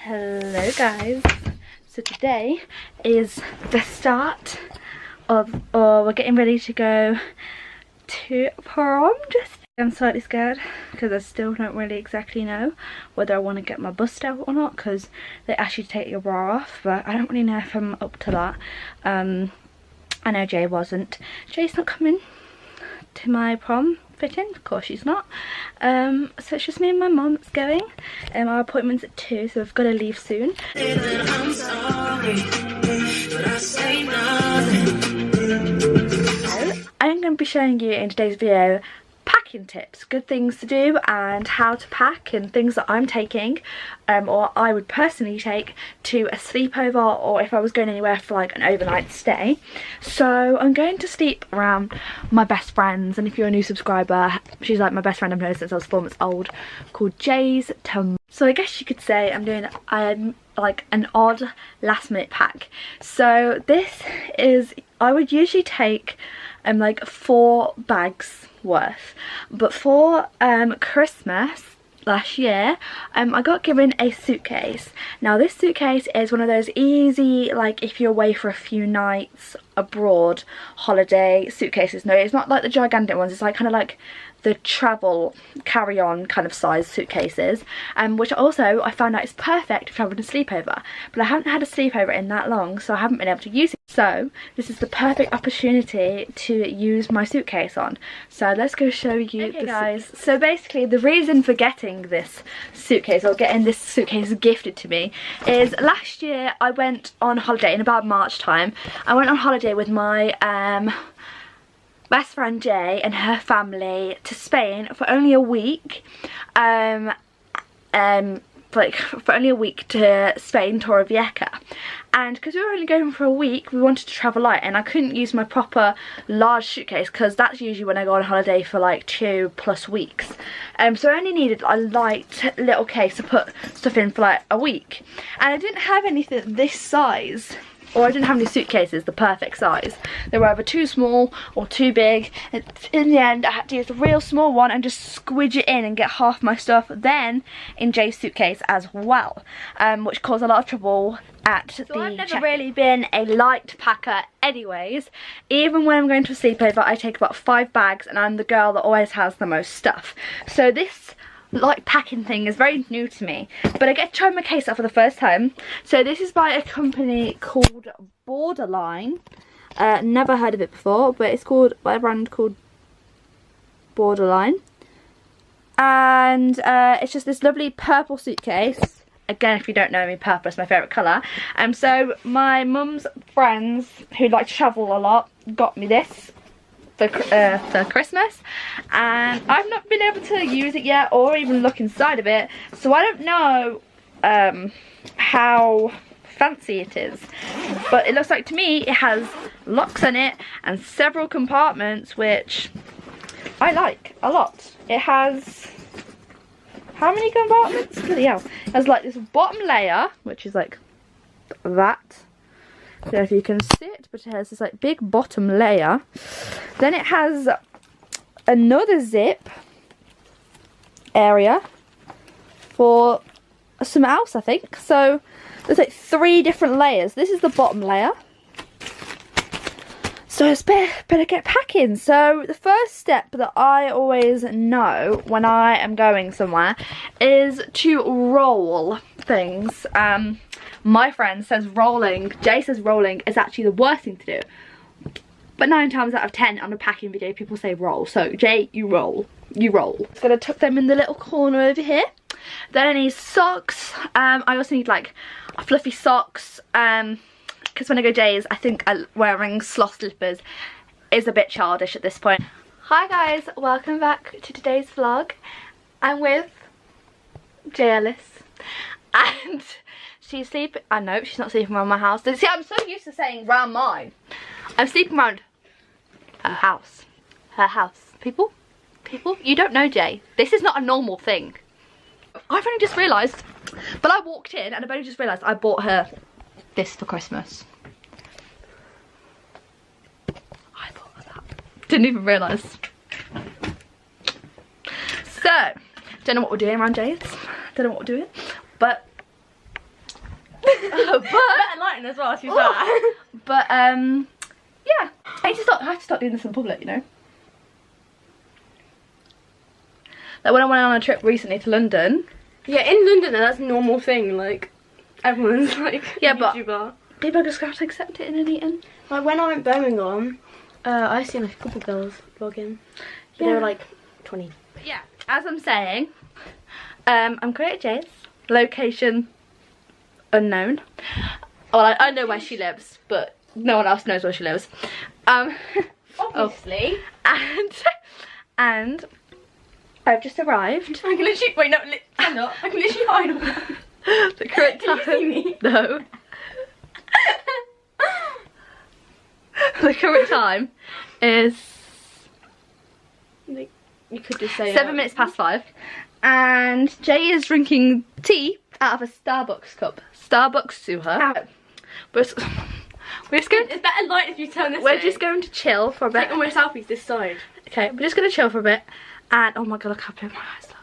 Hello guys, so today is the start of, we're getting ready to go to prom. I'm slightly scared because I still don't really exactly know whether I want to get my bust out or not, because they ask you to take your bra off, but I don't really know if I'm up to that. I know Jay wasn't. Jay's not coming to my prom fitting, of course she's not. So it's just me and my mum that's going. Our appointment's at 2, so we've got to leave soon. I'm going to be showing you in today's video packing tips, good things to do and how to pack, and things that I'm taking or I would personally take to a sleepover, or if I was going anywhere for like an overnight stay. So I'm going to sleep around my best friends, and if you're a new subscriber, she's like my best friend I've known since I was 4 months old, called Jay's Tom. So I guess you could say I'm doing like an odd last minute pack. So this is, I would usually take like 4 bags worth, but for Christmas last year I got given a suitcase. Now this suitcase is one of those easy, like if you're away for a few nights abroad holiday suitcases. No, it's not like the gigantic ones, it's like kind of like the travel carry-on kind of size suitcases, which also I found out is perfect for having a sleepover, but I haven't had a sleepover in that long, so I haven't been able to use it. So this is the perfect opportunity to use my suitcase on. So let's go show you. Okay guys, so basically the reason for getting this suitcase, or getting this suitcase gifted to me, is last year I went on holiday in about March time. I went on holiday with my best friend Jay and her family to Spain for only a week. Like for only a week to Spain, Torrevieja, and because we were only going for a week, we wanted to travel light, and I couldn't use my proper large suitcase because that's usually when I go on holiday for like 2+ weeks. So I only needed a light little case to put stuff in for like a week, and I didn't have anything this size, or I didn't have any suitcases the perfect size. They were either too small or too big, and in the end I had to use a real small one and just squidge it in and get half my stuff then in Jay's suitcase as well, which caused a lot of trouble at the check-in. I've never really been a light packer anyways. Even when I'm going to a sleepover, I take about 5 bags, and I'm the girl that always has the most stuff. So this light packing thing is very new to me, but I get to try my case out for the first time. So this is by a company called Borderline. Never heard of it before, but it's called by a brand called Borderline, and it's just this lovely purple suitcase. Again, if you don't know me, purple is my favourite colour. So my mum's friends who like to travel a lot got me this for Christmas, and I've not been able to use it yet or even look inside of it, so I don't know how fancy it is, but it looks like to me it has locks on it and several compartments, which I like a lot. It has, how many compartments? Bloody hell. It has like this bottom layer, which is like that. I don't know if you can see it, but it has this like big bottom layer. Then it has another zip area for something else, I think. So there's like 3 different layers. This is the bottom layer. So it's better get packing. So the first step that I always know when I am going somewhere is to roll things. My friend says rolling, Jay says rolling is actually the worst thing to do. But 9 times out of 10 on a packing video, people say roll. So Jay, you roll. You roll. Just gonna tuck them in the little corner over here. Then I need socks. I also need like fluffy socks. Because when I go Jay's, I think wearing sloth slippers is a bit childish at this point. Hi guys, welcome back to today's vlog. I'm with Jay Ellis, and she's sleeping. I know she's not sleeping around my house. See, I'm so used to saying round mine. I'm sleeping around her house. Her house. People, you don't know Jay. This is not a normal thing. I've only just realised, but I walked in and I've only just realised I bought her this for Christmas. I thought of that. Didn't even realise. So, don't know what we're doing around Jay's. Don't know what we're doing, but Better lighting as well, she's that. But yeah, I have to start doing this in public, you know. Like when I went on a trip recently to London. Yeah, in London that's a normal thing, like everyone's like YouTuber. People just have to accept it in an eating. Like when I went Birmingham, I seen a couple girls vlogging. But they were like 20. But yeah, as I'm saying, I'm great at Jay's. Location unknown. Well, I know where she lives, but no one else knows where she lives. Obviously. And I've just arrived. I can literally I can literally hide on that. The correct time. Can you see me? No. The current time is, Like, you could just say 7 minutes past 5, and Jay is drinking tea out of a Starbucks cup. Starbucks to her. But we're just going. It's better light if you turn this We're way. just going to chill for a bit. Take all my selfies this side. Okay, we're just going to chill for a bit, and oh my god, look how blue my eyes look.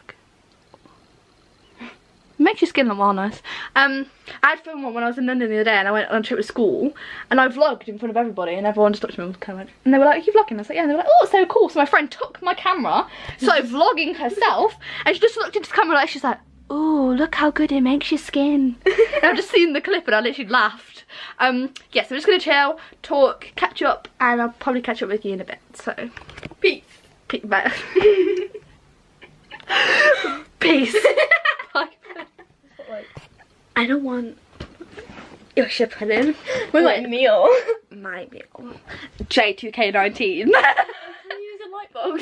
Makes your skin look more nice. I had filmed one when I was in London the other day, and I went on a trip with school, and I vlogged in front of everybody, and everyone just looked at me and kind of went, and they were like, "Are you vlogging?" I was like, "Yeah." And they were like, "Oh, it's so cool." So my friend took my camera, started vlogging herself, and she just looked into the camera like, she's like, "Oh, look how good it makes your skin." And I've just seen the clip, and I literally laughed. Yeah, so we're just gonna chill, talk, catch up, and I'll probably catch up with you in a bit. So, Peace. Bye. Peace. Bye. I don't want your ship in. We're like Neil. My meal. J2K19. Use a light bulb.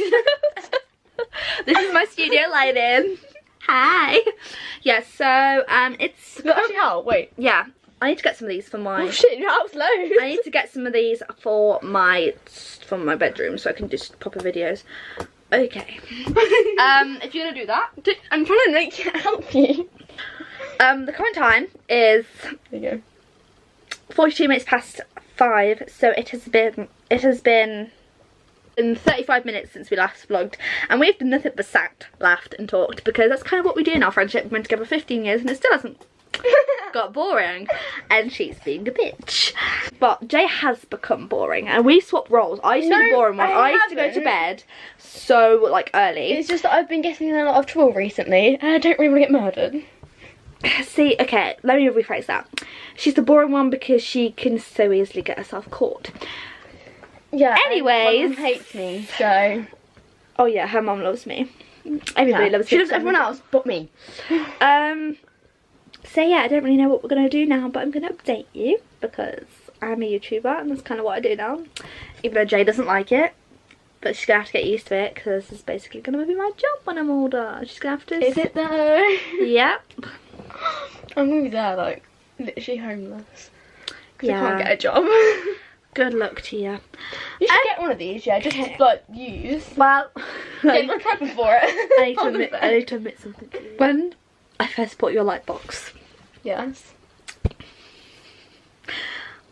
This is my studio lighting. Hi. Yeah, so it's Does that actually help? Wait. yeah. I need to get some of these for my. Oh shit, your house loads. I need to get some of these for my bedroom so I can do proper videos. Okay. If you're gonna do that, I'm trying to make it help you. the current time is There you go. 42 minutes past 5, so it has been 35 minutes since we last vlogged, and we've done nothing but sat, laughed and talked, because that's kind of what we do in our friendship. We've been together 15 years and it still hasn't got boring, and she's being a bitch. But Jay has become boring, and we swapped roles. I used to be the boring one. I used to go to bed so like early. It's just that I've been getting in a lot of trouble recently, and I don't really get murdered. See, okay, let me rephrase that. She's the boring one because she can so easily get herself caught. Yeah. Anyways. My mum hates me, so. Oh yeah, her mum loves me. Everybody loves She me. loves everyone else but me. So yeah, I don't really know what we're going to do now, but I'm going to update you because I'm a YouTuber and that's kind of what I do now. Even though Jay doesn't like it, but she's going to have to get used to it because this is basically going to be my job when I'm older. She's going to have to... Is it though? Yep. I'm going to be there, like, literally homeless. Because Yeah. I can't get a job. Good luck to you. You should get one of these, yeah, just to, like, use. Well, Get my prepping for it. I need to admit something to you. When I first bought your light box, Yes.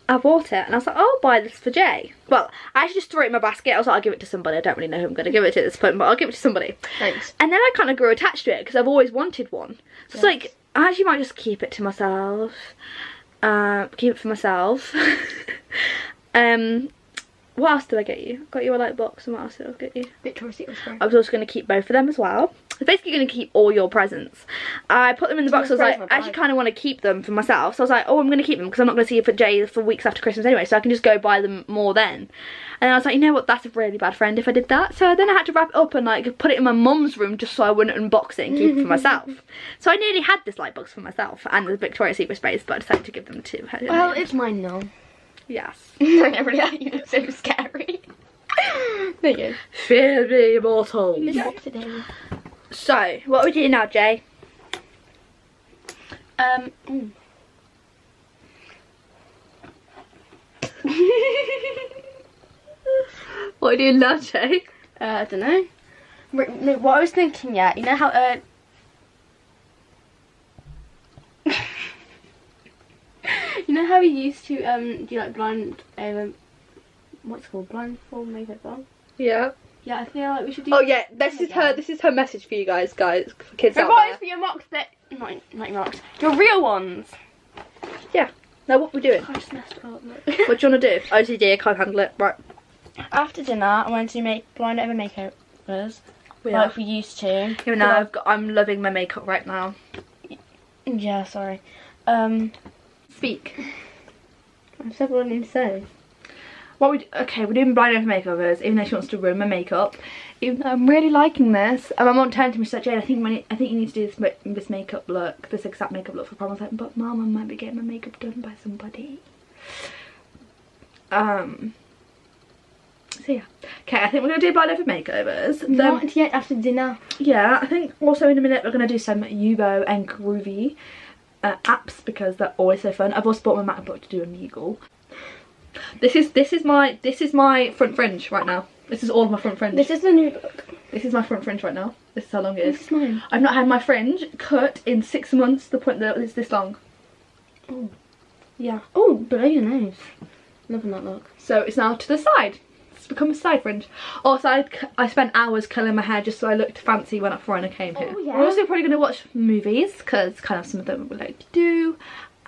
I bought it and I was like, oh, I'll buy this for Jay. Well, I actually just threw it in my basket. I was like, I'll give it to somebody. I don't really know who I'm going to give it to at this point, but I'll give it to somebody. Thanks. And then I kind of grew attached to it because I've always wanted one. So it's like, I actually might just keep it to myself. Keep it for myself. What else did I get you? I got you a light box, and what else did I get you? Victoria's Secret spray. I was also going to keep both of them as well. I was basically going to keep all your presents. I put them in the box. I was like, I actually kind of want to keep them for myself. So I was like, oh, I'm going to keep them because I'm not going to see you for Jay for weeks after Christmas anyway. So I can just go buy them more then. And then I was like, you know what? That's a really bad friend if I did that. So then I had to wrap it up and like put it in my mum's room just so I wouldn't unbox it and keep it for myself. So I nearly had this light box for myself and the Victoria's Secret sprays, but I decided to give them to her. Well, it's mine now. Yes. I never really you look so scary. There you go. Fear me, mortal. Today. So, what are we doing now, Jay? What are you doing now, Jay? I don't know. No, what I was thinking, yeah, you know how you know how we used to do like blind what's it called, blindfold makeover? Yeah. Yeah, I feel like we should do. Oh yeah, this is her message for you guys, for kids out Revise there. for your mocks, that not your mocks, your real ones. yeah. Now what we're doing? I just messed up. Look. What do you want to do? OCD, I can't handle it. Right. After dinner, I wanted to make blind over makeovers. Yeah. Like we used to. Even now, I'm loving my makeup right now. Yeah, sorry. Speak. I said what I need to say. Okay, we're doing blind over makeovers, even though she wants to ruin my makeup. Even though I'm really liking this. And my mum turned to me and said, Jade, I think you need to do this makeup look, this exact makeup look for prom. I was like, but Mum, I might be getting my makeup done by somebody. So yeah. Okay, I think we're going to do blind over makeovers. Not yet, after dinner. Yeah, I think also in a minute we're going to do some Yubo and Groovy apps because they're always so fun. I've also bought my MacBook to do Omegle. This is my front fringe right now. This is all of my front fringe. This is the new book. This is my front fringe right now. This is how long it is. This is mine. I've not had my fringe cut in 6 months to the point that it's this long. Oh. Yeah. Oh, below your nose. Loving that look. So it's now to the side. It's become a side fringe. Also, I spent hours curling my hair just so I looked fancy when I came here. Oh, yeah. We're also probably going to watch movies because kind of something we like to do.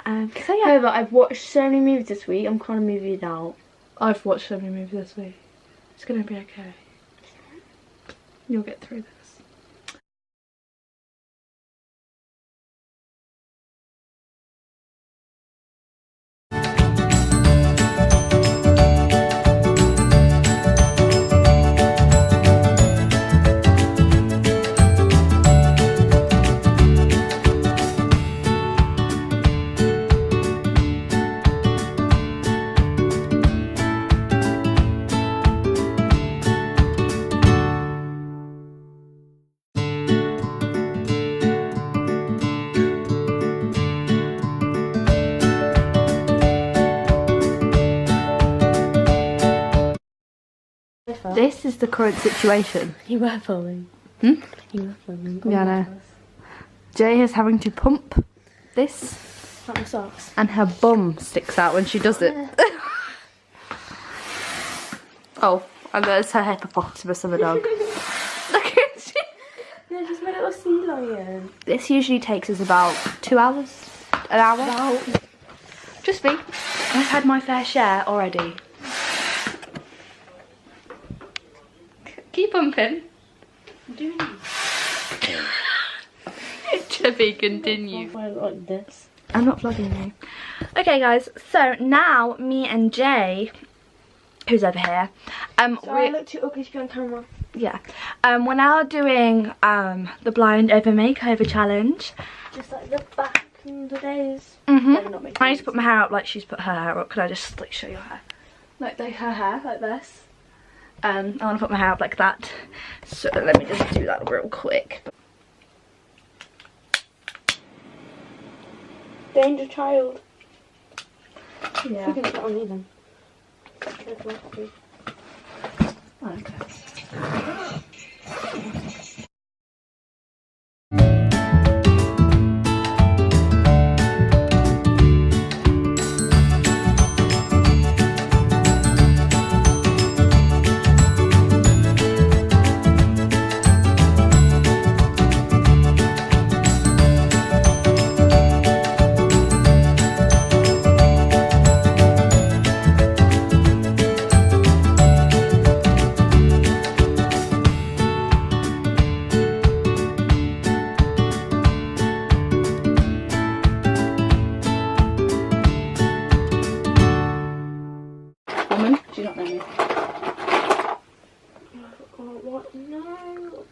So yeah. However, I've watched so many movies this week, I'm kind of movied out. I've watched so many movies this week. It's going to be okay. You'll get through this. This is the current situation. You were filming. Hmm? You were filming. Yeah, I know. Jay is having to pump this. Like my socks. And her bum sticks out when she does it. Oh, and there's her hippopotamus of a dog. Look at she. No, just my little sea lion. This usually takes us about 2 hours, an hour. Wow. Just me. I've had my fair share already. Keep pumping. I'm doing it. To be continued. Like this. I'm not vlogging you. Okay guys, so now me and Jay, who's over here, I look too ugly to be on camera. yeah, we're now doing the blind over makeover challenge. Just like the back in the days. I need to put my hair up like she's put her hair up. Could I just like show your hair? Like her hair, like this. I want to put my hair up like that. So let me just do that real quick. Danger child. Yeah. You can put it on even. Okay. Woman, do you not know me? What? No.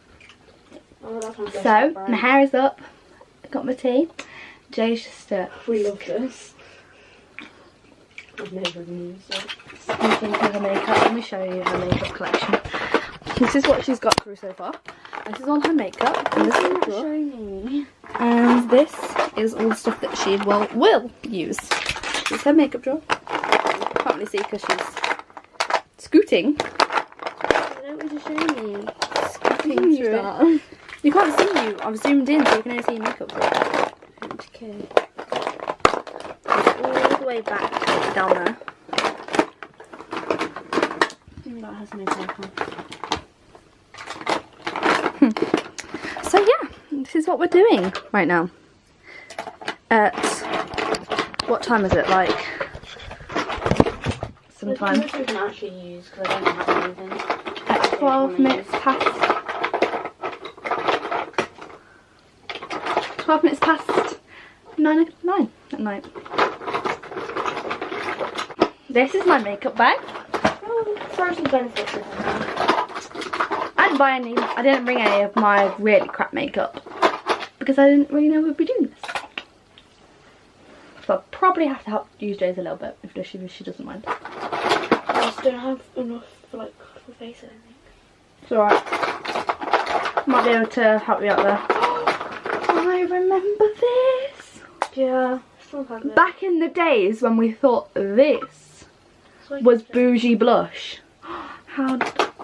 Oh, that's my best So, friend. my hair is up. I got my tea. Jay's just We love this. I've never used it. looking for her makeup. Let me show you her makeup collection. This is what she's got through so far. This is all her makeup. And this is the drawer. Show me. And this is all the stuff that she will use. This is her makeup drawer. Can't really see because she's scooting. I don't want to show me. Scooting through it. You can't see you. I've zoomed in so you can only see your makeup drawer. Okay. It's all the way back down there. That has no paper. So yeah, this is what we're doing right now at What time is it? Like sometime. We can actually use because I don't have anything. At 12 minutes past. 12 minutes past 9 at night. This is my makeup bag. Oh, for some benefits of that. I didn't bring any of my really crap makeup because I didn't really know we'd be doing this. So I'll probably have to help use Jay's a little bit if she doesn't mind. I just don't have enough for like full face, I think. It's alright. Might be able to help you out there. I remember this. Yeah, still have it. Back in the days when we thought this was bougie blush.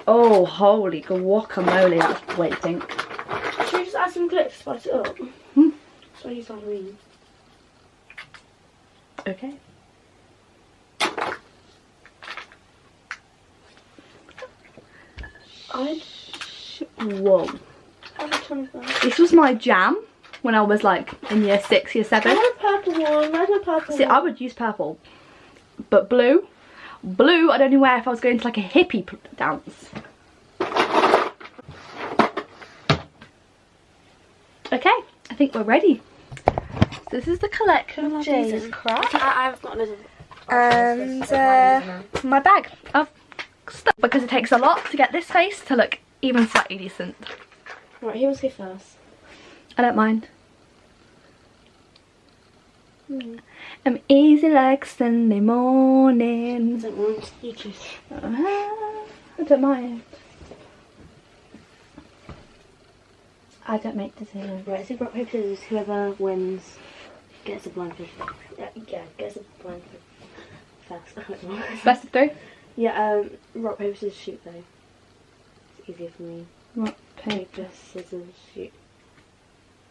Oh, holy guacamole, that's way pink. Should we just add some glitter to spice it up? Hmm. So I use Halloween. Okay. Whoa. This was my jam when I was like in year 6, year 7. I want a purple one. Where's my purple See, one? I would use purple. But blue, I'd only wear if I was going to like a hippie dance. Okay, I think we're ready. So this is the collection of Jay's craft. I've got another. And my bag of stuff. Because it takes a lot to get this face to look even slightly decent. Right, who wants to go first? I don't mind. I'm easy like Sunday morning. I don't mind. You choose. I don't mind. I don't make decisions. Right, so rock, paper, scissors. Whoever wins gets a blindfold. Yeah, gets a blindfold first. Best of 3? Yeah, rock, paper, scissors, shoot though. It's easier for me. Rock, paper. Scissors, shoot.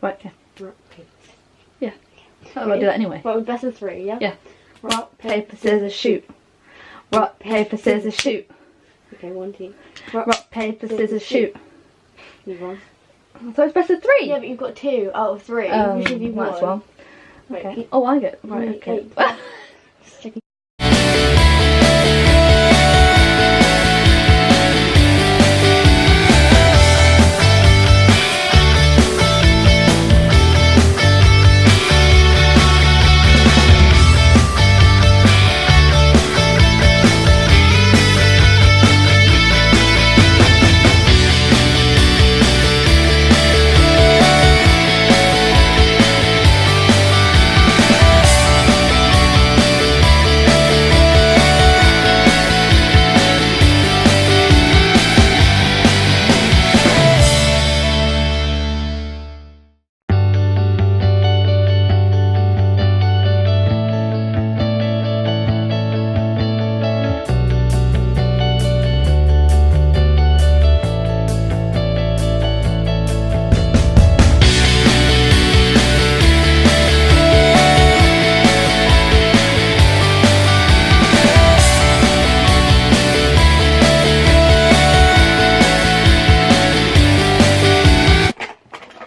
Right, yeah. Rock, paper. Yeah. Oh, I'll do that anyway. Right, best of 3, yeah? Yeah. Rock, Paper, scissors, shoot. Rock, paper, scissors, shoot. Okay, 1, 2. Rock, paper, scissors, shoot. Move on. So it's best of 3? Yeah, but you've got 2 out of 3. Which of you won? Might as well. Right, Okay. Oh, I get. Right, okay. Just checking.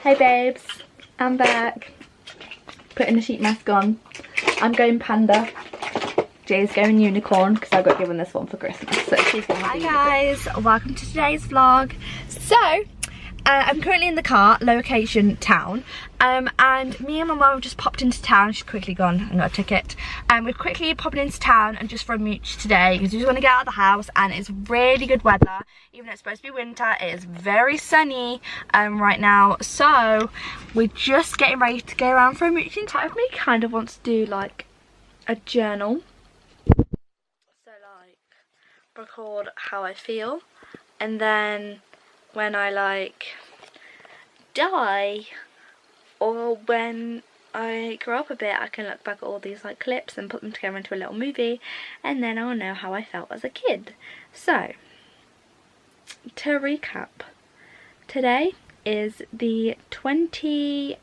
Hey babes, I'm back. Putting the sheet mask on. I'm going panda. Jay's going unicorn because I got given this one for Christmas. So she's going to have Hi guys, welcome to today's vlog. So, I'm currently in the car, location town, and me and my mum have just popped into town. She's quickly gone and got a ticket. We're quickly popping into town and just for a mooch today because we just want to get out of the house, and it's really good weather. Even though it's supposed to be winter, it is very sunny right now. So we're just getting ready to go around for a mooch. Part of me kind of wants to do like a journal. So like record how I feel, and then when I like die or when I grow up a bit, I can look back at all these like clips and put them together into a little movie, and then I'll know how I felt as a kid. So to recap, today is the 24th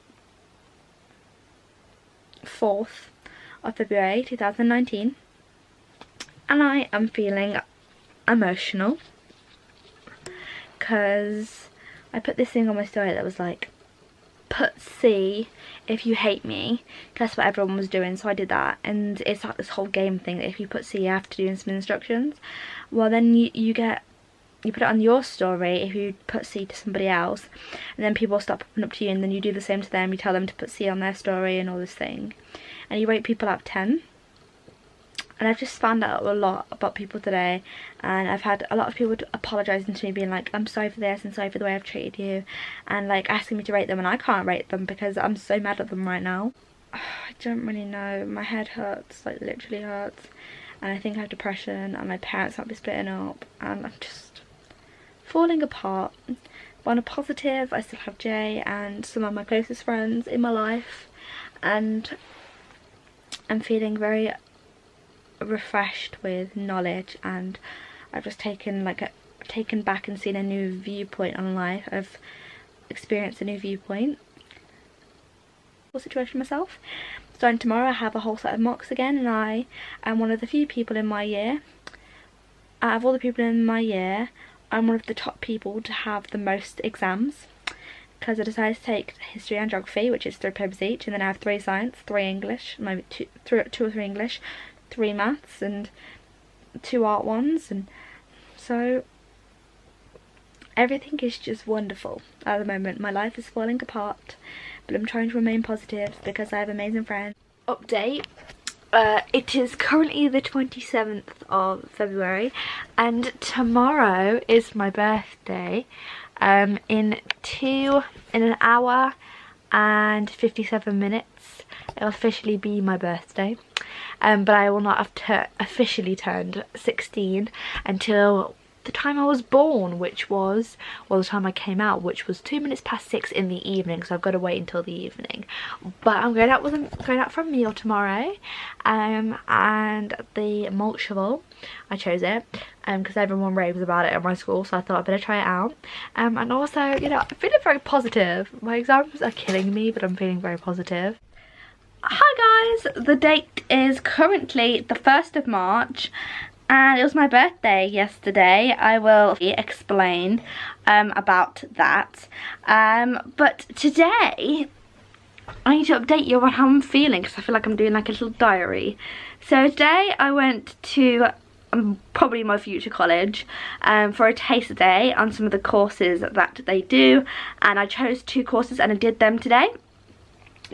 of February 2019, and I am feeling emotional because I put this thing on my story that was like, put C if you hate me. That's what everyone was doing, so I did that. And it's like this whole game thing that if you put C, you have to do some instructions. Well, then you put it on your story if you put C to somebody else, and then people start popping up to you, and then you do the same to them. You tell them to put C on their story and all this thing, and you rate people out of 10. And I've just found out a lot about people today, and I've had a lot of people apologising to me, being like, I'm sorry for this and sorry for the way I've treated you, and like asking me to rate them, and I can't rate them because I'm so mad at them right now. I don't really know, my head hurts, like literally hurts, and I think I have depression, and my parents might be splitting up, and I'm just falling apart. But on a positive, I still have Jay and some of my closest friends in my life, and I'm feeling very refreshed with knowledge, and I've just taken back and seen a new viewpoint on life. I've experienced a new viewpoint situation myself. Starting tomorrow, I have a whole set of mocks again, and I am one of the few people in my year, out of all the people in my year, I'm one of the top people to have the most exams, because I decided to take history and geography, which is 3 papers each, and then I have 3 science, 3 English, maybe 2 or 3 English, 3 maths and 2 art ones, and so everything is just wonderful at the moment. My life is falling apart, but I'm trying to remain positive because I have amazing friends. Update. It is currently the 27th of February, and tomorrow is my birthday. In an hour and 57 minutes it'll officially be my birthday, but I will not have officially turned 16 until the time I was born, which was, well, the time I came out, which was 2 minutes past 6 in the evening, so I've got to wait until the evening. But I'm going out for a meal tomorrow, and the malt shovel, I chose it because everyone raves about it at my school, so I thought I'd better try it out. And also, you know, I'm feeling very positive. My exams are killing me, but I'm feeling very positive. Hi guys, the date is currently the 1st of March, and it was my birthday yesterday. I will explain about that, but today I need to update you on how I'm feeling, because I feel like I'm doing like a little diary. So today I went to probably my future college for a taste day on some of the courses that they do, and I chose 2 courses and I did them today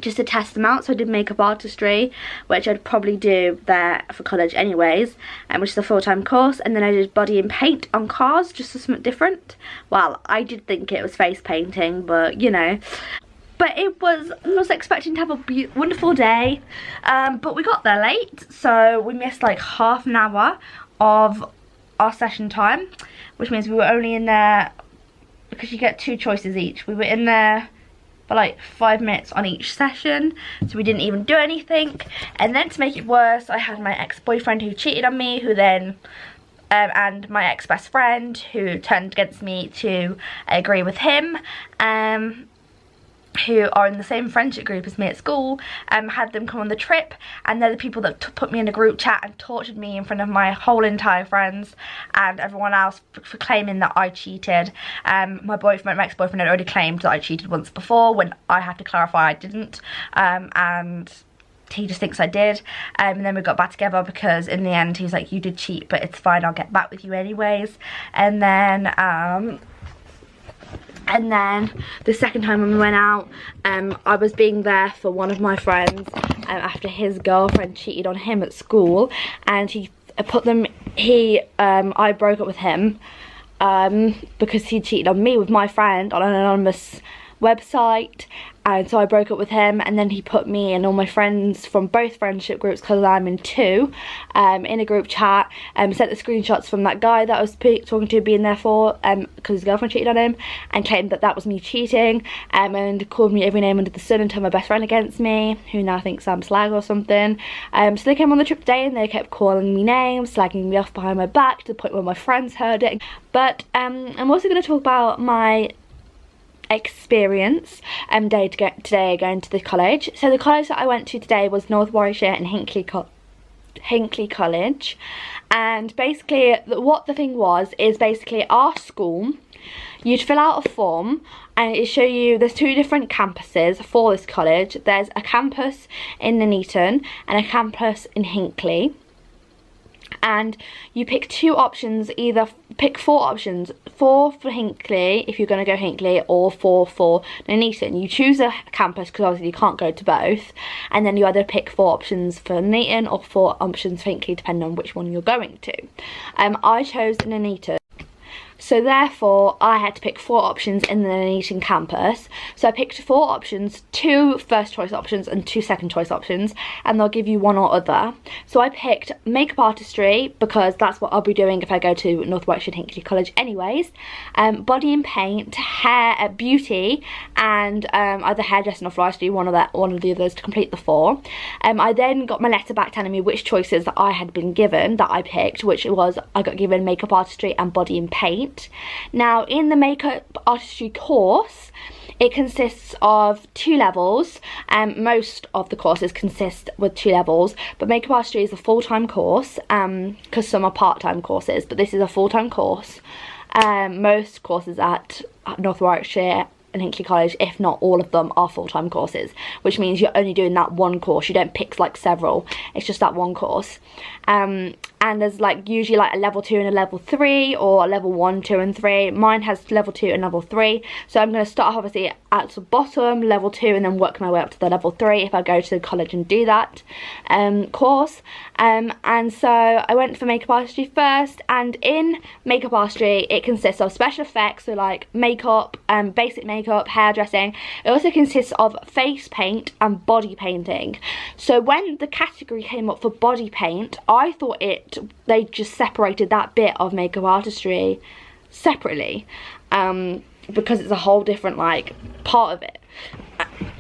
just to test them out. So I did makeup artistry, which I'd probably do there for college anyways, which is a full-time course, and then I did body and paint on cars, just for something different. Well, I did think it was face painting, but you know. But I was expecting to have a wonderful day, but we got there late, so we missed like half an hour of our session time, which means we were only in there, because you get 2 choices each, we were in there for like 5 minutes on each session, so we didn't even do anything. And then to make it worse, I had my ex-boyfriend who cheated on me, who then and my ex-best friend who turned against me to agree with him, who are in the same friendship group as me at school, had them come on the trip, and they're the people that put me in a group chat and tortured me in front of my whole entire friends and everyone else for claiming that I cheated. My ex-boyfriend had already claimed that I cheated once before, when I had to clarify I didn't, and he just thinks I did. And then we got back together because in the end he's like, you did cheat, but it's fine, I'll get back with you anyways. And then the second time when we went out, I was being there for one of my friends after his girlfriend cheated on him at school, and I broke up with him because he cheated on me with my friend on an anonymous website, and so I broke up with him, and then he put me and all my friends from both friendship groups, because I'm in 2, in a group chat, sent the screenshots from that guy that I was talking to being there for, because his girlfriend cheated on him, and claimed that that was me cheating, and called me every name under the sun and turned my best friend against me, who now thinks I'm slag or something. So they came on the trip today and they kept calling me names, slagging me off behind my back, to the point where my friends heard it. But I'm also going to talk about my experience today going to the college. So the college that I went to today was North Warwickshire and Hinckley College, and basically what the thing was is basically our school you'd fill out a form and it show you there's 2 different campuses for this college. There's a campus in Nuneaton and a campus in Hinckley. And you pick 2 options, either pick 4 options, 4 for Hinckley if you're going to go Hinckley, or 4 for Nuneaton. You choose a campus because obviously you can't go to both, and then you either pick 4 options for Nuneaton or 4 options for Hinckley depending on which one you're going to. I chose Nuneaton. So therefore, I had to pick 4 options in the Nuneaton campus. So I picked 4 options, 2 first choice options and 2 second choice options, and they'll give you one or other. So I picked makeup artistry because that's what I'll be doing if I go to North Warwickshire and Hinckley College anyways. Body and paint, hair, beauty, and either hairdressing or floristry, one of the others to complete the 4. I then got my letter back telling me which choices that I had been given that I picked, which was I got given makeup artistry and body and paint. Now in the makeup artistry course, it consists of 2 levels, and most of the courses consist with 2 levels, but makeup artistry is a full-time course because some are part-time courses, but this is a full-time course. Most courses at North Warwickshire and Hinckley College, if not all of them, are full-time courses, which means you're only doing that one course. You don't pick like several, it's just that one course. And there's like usually like a level 2 and a level 3, or a level 1, 2 and 3. Mine has level 2 and level 3, so I'm going to start obviously at the bottom, level 2, and then work my way up to the level 3 if I go to college and do that course. And so I went for makeup artistry first, and in makeup artistry it consists of special effects, so like makeup, basic makeup, hairdressing. It also consists of face paint and body painting. So when the category came up for body paint, I thought they just separated that bit of makeup artistry separately, because it's a whole different like part of it.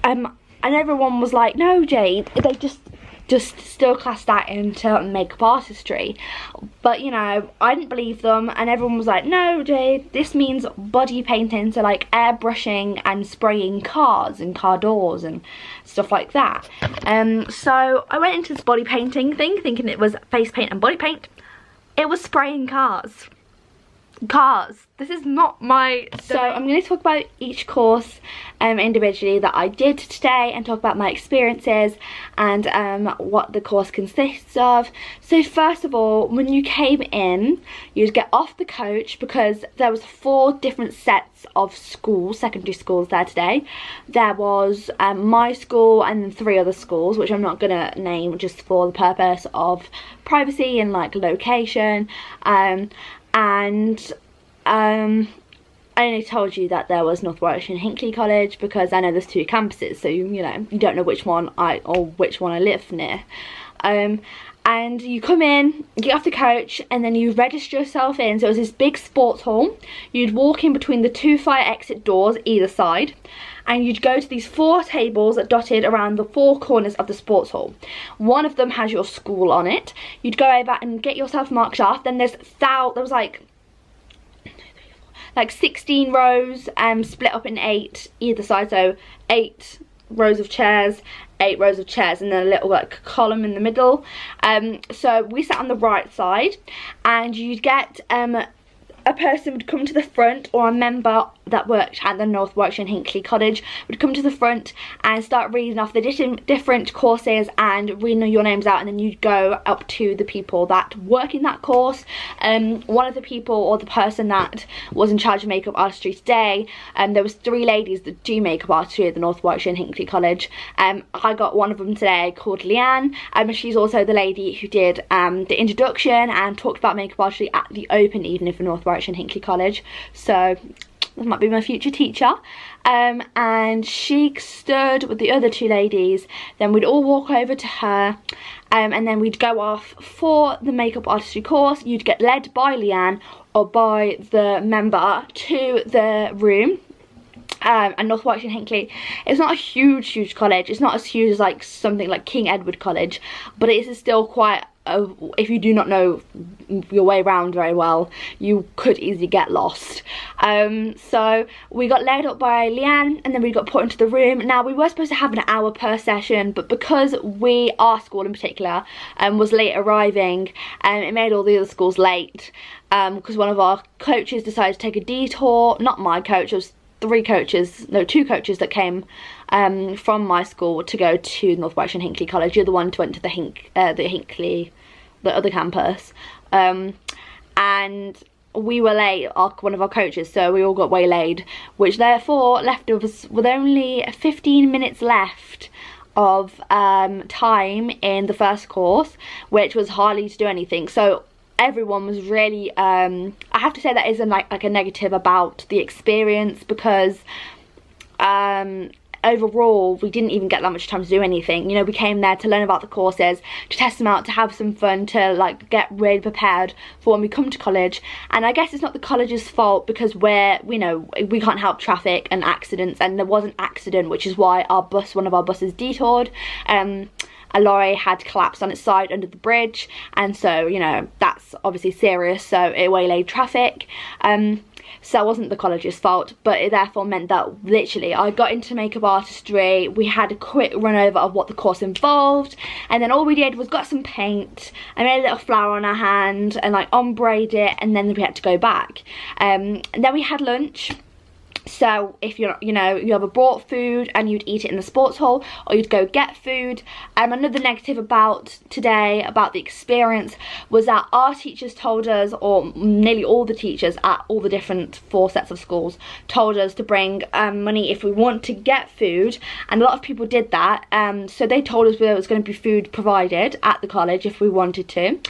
And everyone was like, no Jade, they just still class that into makeup artistry. But you know, I didn't believe them, and everyone was like, no Jade, this means body painting, so like airbrushing and spraying cars and car doors and stuff like that. So I went into this body painting thing thinking it was face paint and body paint. It was spraying cars. This is not my... So I'm going to talk about each course individually that I did today, and talk about my experiences and what the course consists of. So first of all, when you came in, you'd get off the coach, because there was 4 different sets of schools, secondary schools there today. There was my school and then 3 other schools, which I'm not going to name just for the purpose of privacy and like location. I only told you that there was North Warwickshire and Hinckley College because I know there's 2 campuses, so you know, you don't know which one I live near. And you come in, you get off the coach, and then you register yourself in. So it was this big sports hall. You'd walk in between the 2 fire exit doors either side, and you'd go to these 4 tables dotted around the 4 corners of the sports hall. One of them has your school on it. You'd go over and get yourself marked off. Then there was like 16 rows split up in 8 either side, so 8 rows of chairs, 8 rows of chairs, and then a little like column in the middle. So we sat on the right side, and you'd get a person would come to the front, or a member that worked at the North Warwickshire and Hinckley College would come to the front and start reading off the different courses and reading your names out, and then you'd go up to the people that work in that course. One of the people, or the person that was in charge of makeup artistry today, there was 3 ladies that do makeup artistry at the North Warwickshire and Hinckley College. I got one of them today called Leanne, and she's also the lady who did the introduction and talked about makeup artistry at the open evening for North Warwickshire and Hinckley College. So that might be my future teacher. And she stood with the other 2 ladies. Then we'd all walk over to her, and then we'd go off for the makeup artistry course. You'd get led by Leanne or by the member to the room. And North Warwickshire and Hinckley, it's not a huge college. It's not as huge as like something like King Edward College, but it is still quite if you do not know your way around very well, you could easily get lost. So we got laid up by Leanne, and then we got put into the room. Now, we were supposed to have an hour per session, but because our school in particular was late arriving, it made all the other schools late, because one of our coaches decided to take a detour. Not my coach, it was two coaches that came from my school to go to North Warwickshire and Hinckley College. The other one went to the other campus, and we were late, one of our coaches, so we all got waylaid, which therefore left us with only 15 minutes left of time in the first course, which was hardly to do anything. So everyone was really, I have to say that is like a negative about the experience, because overall we didn't even get that much time to do anything. You know, we came there to learn about the courses, to test them out, to have some fun, to like get really prepared for when we come to college. And I guess it's not the college's fault, because we can't help traffic and accidents, and there was an accident, which is why one of our buses detoured. A lorry had collapsed on its side under the bridge, and so, you know, that's obviously serious, so it waylaid traffic. So it wasn't the college's fault, but it therefore meant that literally I got into makeup artistry. We had a quick run over of what the course involved, and then all we did was got some paint. I made a little flower on our hand and like ombre'd it, and then we had to go back. And then we had lunch. So if you ever brought food and you'd eat it in the sports hall, or you'd go get food. Another negative about today, about the experience, was that our teachers told us, or nearly all the teachers at all the different 4 sets of schools, told us to bring money if we want to get food, and a lot of people did that. So they told us there was going to be food provided at the college if we wanted to.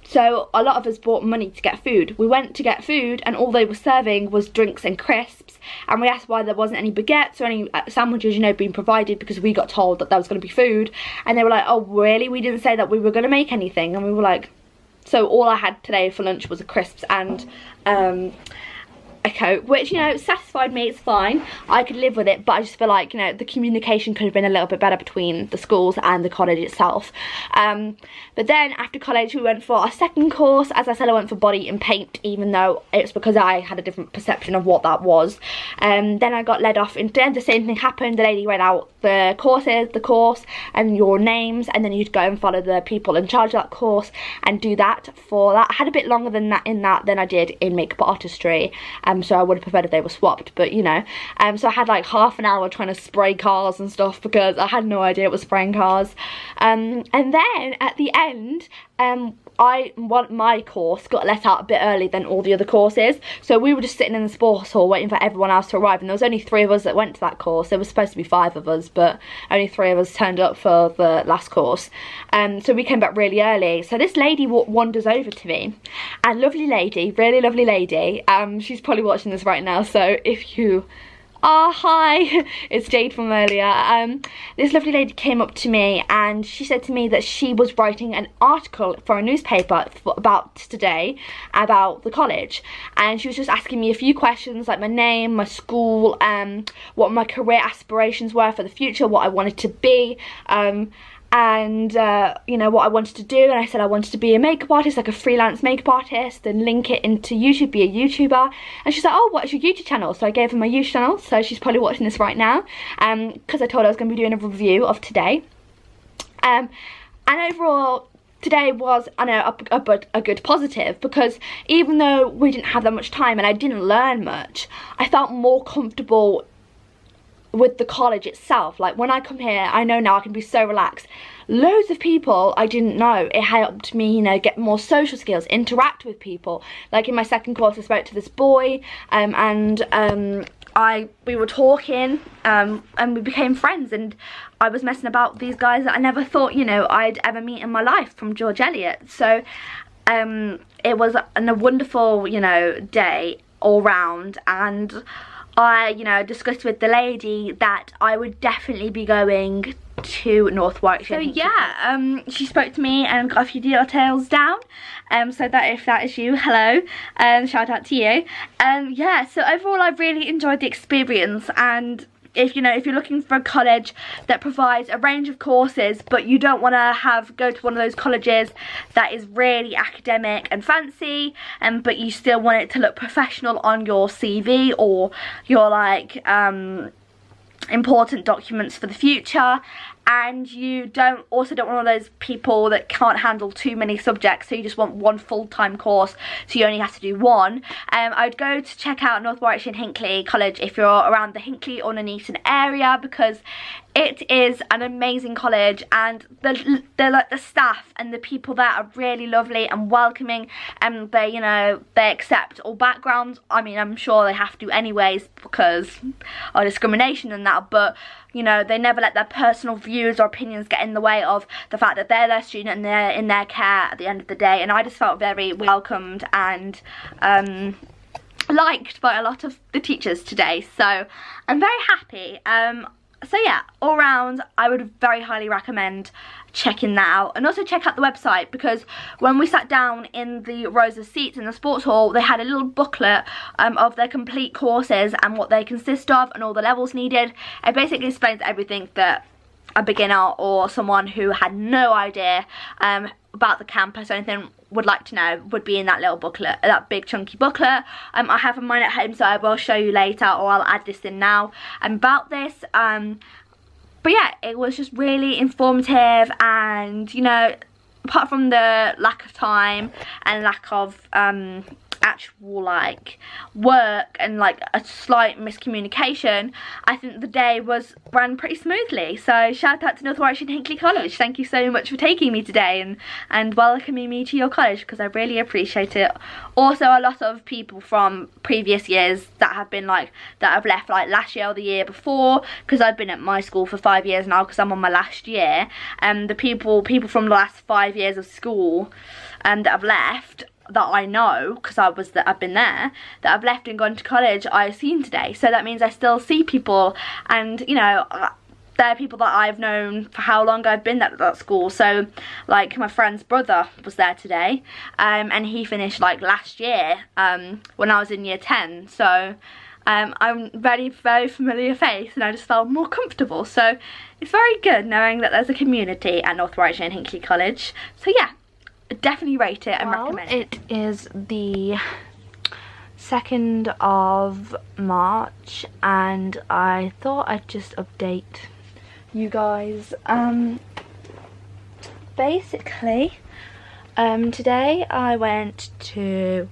So a lot of us bought money to get food. We went to get food, and all they were serving was drinks and crisps. And we asked why there wasn't any baguettes or any sandwiches, being provided, because we got told that there was going to be food. And they were like, oh, really? We didn't say that we were going to make anything. And we were like, so all I had today for lunch was a crisps and a Coke, which, satisfied me. It's fine, I could live with it, but I just feel like, the communication could have been a little bit better between the schools and the college itself. But then after college, we went for our second course. As I said, I went for body and paint, even though it's because I had a different perception of what that was. Then I got led off, and then the same thing happened. The lady read out the course and your names, and then you'd go and follow the people in charge of that course and do that for that. I had a bit longer than that than I did in makeup artistry. So I would have preferred if they were swapped, but so I had like half an hour trying to spray cars and stuff, because I had no idea it was spraying cars. And then at the end, my course got let out a bit early than all the other courses, so we were just sitting in the sports hall waiting for everyone else to arrive, and there was only 3 of us that went to that course. There was supposed to be 5 of us, but only 3 of us turned up for the last course. So we came back really early. So this lady wanders over to me, and lovely lady, really lovely lady. She's probably watching this right now, so if you hi, it's Jade from earlier. This lovely lady came up to me, and she said to me that she was writing an article for a newspaper about today, about the college, and she was just asking me a few questions, like my name, my school, what my career aspirations were for the future, what I wanted to be, and what I wanted to do. And I said I wanted to be a makeup artist, like a freelance makeup artist, and link it into YouTube, be a YouTuber. And she's like, oh, what's your YouTube channel? So I gave her my YouTube channel, so she's probably watching this right now, because I told her I was going to be doing a review of today. And overall, today was, I know, a good positive, because even though we didn't have that much time and I didn't learn much, I felt more comfortable with the college itself. Like, when I come here, I know now I can be so relaxed. Loads of people I didn't know. It helped me, get more social skills, interact with people. Like in my second course, I spoke to this boy, and we were talking, and we became friends, and I was messing about with these guys that I never thought, I'd ever meet in my life, from George Eliot. So it was a wonderful, day all round, and I, discussed with the lady that I would definitely be going to North Warwickshire. So yeah, she spoke to me and got a few details down, so that if that is you, hello, shout out to you. Yeah, so overall I really enjoyed the experience, and if you're looking for a college that provides a range of courses, but you don't want to go to one of those colleges that is really academic and fancy, but you still want it to look professional on your CV or your like important documents for the future, and you also don't want one of those people that can't handle too many subjects, so you just want one full-time course, so you only have to do one. I would go to check out North Warwickshire and Hinckley College if you're around the Hinckley or Nuneaton area, because it is an amazing college, and the staff and the people there are really lovely and welcoming, and they accept all backgrounds. I mean, I'm sure they have to anyways because of discrimination and that, but you know, they never let their personal views or opinions get in the way of the fact that they're their student and they're in their care at the end of the day. And I just felt very welcomed and liked by a lot of the teachers today, so I'm very happy. So yeah, all round I would very highly recommend checking that out, and also check out the website, because when we sat down in the rows of seats in the sports hall, they had a little booklet of their complete courses and what they consist of and all the levels needed. It basically explains everything that a beginner or someone who had no idea about the campus or anything would like to know would be in that little booklet, that big chunky booklet. I have mine at home, so I will show you later, or I'll add this in now about this. But yeah, it was just really informative, and you know, apart from the lack of time and lack of actual like work and like a slight miscommunication, I think the day ran pretty smoothly. So shout out to North Warwickshire and Hinckley College. Thank you so much for taking me today and welcoming me to your college, because I really appreciate it. Also, a lot of people from previous years that have left like last year or the year before, because I've been at my school for 5 years now because I'm on my last year, and the people from the last 5 years of school that have left, that I know because I've been there, that I've left and gone to college, I've seen today. So that means I still see people, and you know, they're people that I've known for how long I've been at that school. So like my friend's brother was there today, and he finished like last year when I was in year 10. So I'm very familiar face, and I just felt more comfortable. So it's very good knowing that there's a community at North Warwickshire and Hinckley College. So yeah, definitely rate it and recommend it. It is the 2nd of March, and I thought I'd just update you guys. Basically, today I went to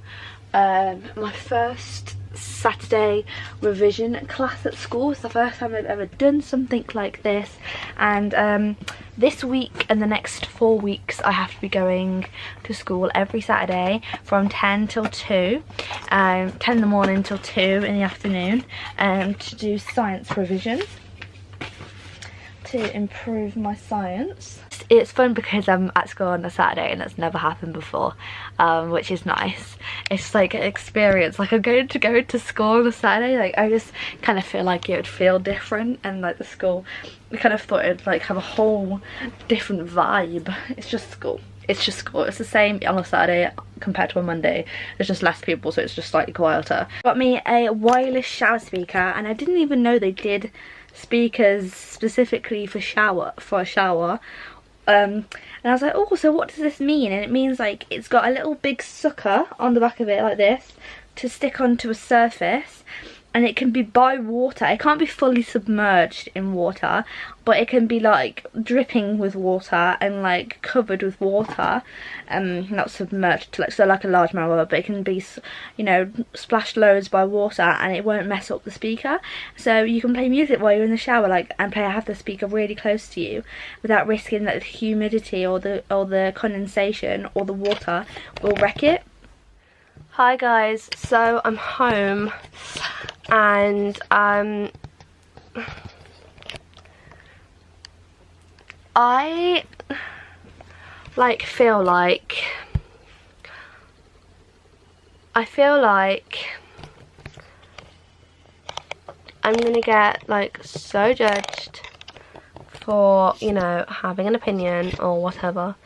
my first Saturday revision class at school. It's the first time I've ever done something like this, and this week and the next 4 weeks I have to be going to school every Saturday from 10 till 2, 10 in the morning till 2 in the afternoon, to do science revision, to improve my science. It's fun because I'm at school on a Saturday, and that's never happened before, which is nice. It's like an experience. Like, I'm going to go to school on a Saturday. Like, I just kind of feel like it would feel different, and like the school, I kind of thought it'd like have a whole different vibe. It's just school. It's just school. It's the same on a Saturday compared to a Monday. There's just less people, so it's just slightly quieter. Got me a wireless shower speaker, and I didn't even know they did speakers specifically for a shower. And I was like, oh, so what does this mean? And it means like it's got a little big sucker on the back of it like this to stick onto a surface, and it can be by water. It can't be fully submerged in water, but it can be like dripping with water and like covered with water, not submerged to like a large amount of water, but it can be, you know, splashed loads by water, and it won't mess up the speaker. So you can play music while you're in the shower, like, and have the speaker really close to you without risking that the humidity or the condensation or the water will wreck it. Hi guys, so I'm home, and I feel like I'm gonna get like so judged for, you know, having an opinion or whatever,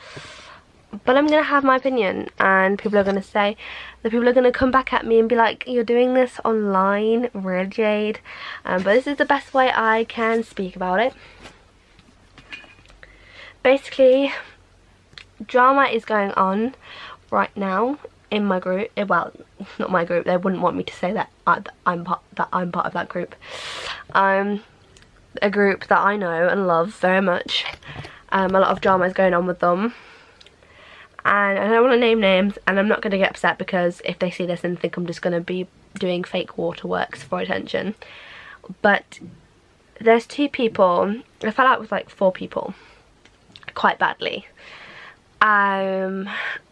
But I'm gonna have my opinion, and people are gonna say, the people are gonna come back at me and be like, you're doing this online, really, Jade? But this is the best way I can speak about it. Basically, drama is going on right now in my group. Well, not my group. They wouldn't want me to say that I'm part of that group. A group that I know and love very much. A lot of drama is going on with them. And I don't want to name names, and I'm not going to get upset because if they see this and think I'm just going to be doing fake waterworks for attention. But there's 2 people. I fell out with like 4 people quite badly. And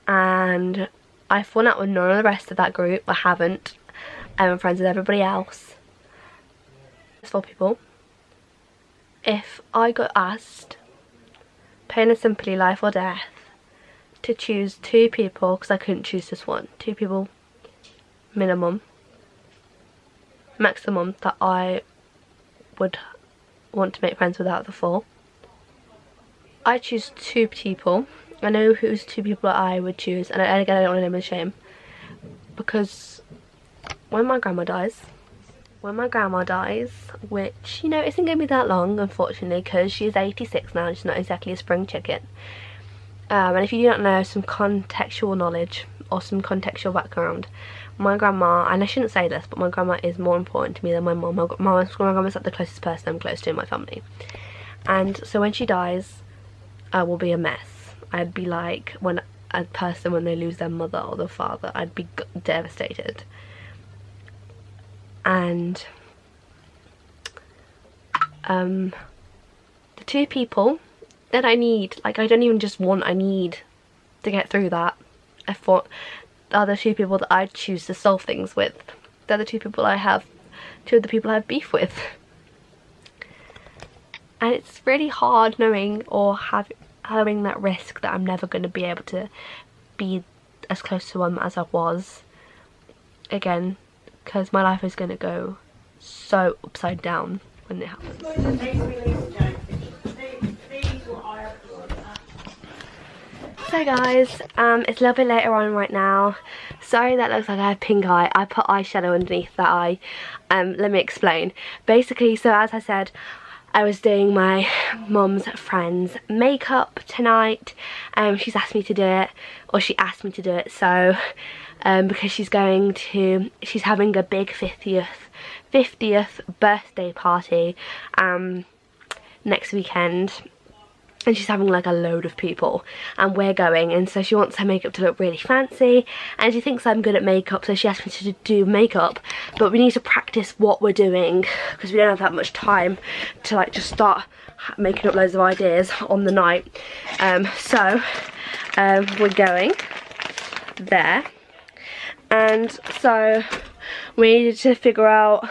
I've fallen out with none of the rest of that group. I haven't. I'm friends with everybody else. There's 4 people. If I got asked, plain and simply, life or death, to choose 2 people, because I couldn't choose just one, 2 people minimum, maximum, that I would want to make friends with out of the 4, I choose 2 people. I know who's 2 people that I would choose, and again, I don't want to name and shame, because when my grandma dies, which, you know, isn't going to be that long, unfortunately, because she's 86 now and she's not exactly a spring chicken. And if you do not know some contextual knowledge or some contextual background, my grandma, and I shouldn't say this, but my grandma is more important to me than my mum. My grandma's like the closest person I'm close to in my family. And so when she dies, I will be a mess. I'd be like when they lose their mother or their father, I'd be devastated. And the 2 people that I need, like, I don't even just want, I need to get through that. I thought the other 2 people that I'd choose to solve things with. They're the 2 people I have, 2 of the people I have beef with. And it's really hard knowing or having that risk that I'm never going to be able to be as close to them as I was again, because my life is going to go so upside down when it happens. So guys, it's a little bit later on right now. Sorry that looks like I have pink eye. I put eyeshadow underneath that eye. Let me explain. Basically, so as I said, I was doing my mum's friend's makeup tonight. She's asked me to do it, or she asked me to do it, so because she's having a big 50th birthday party next weekend. And she's having like a load of people, and we're going, and so she wants her makeup to look really fancy, and she thinks I'm good at makeup, so she asked me to do makeup, but we need to practice what we're doing because we don't have that much time to like just start making up loads of ideas on the night. So we're going there, and so we needed to figure out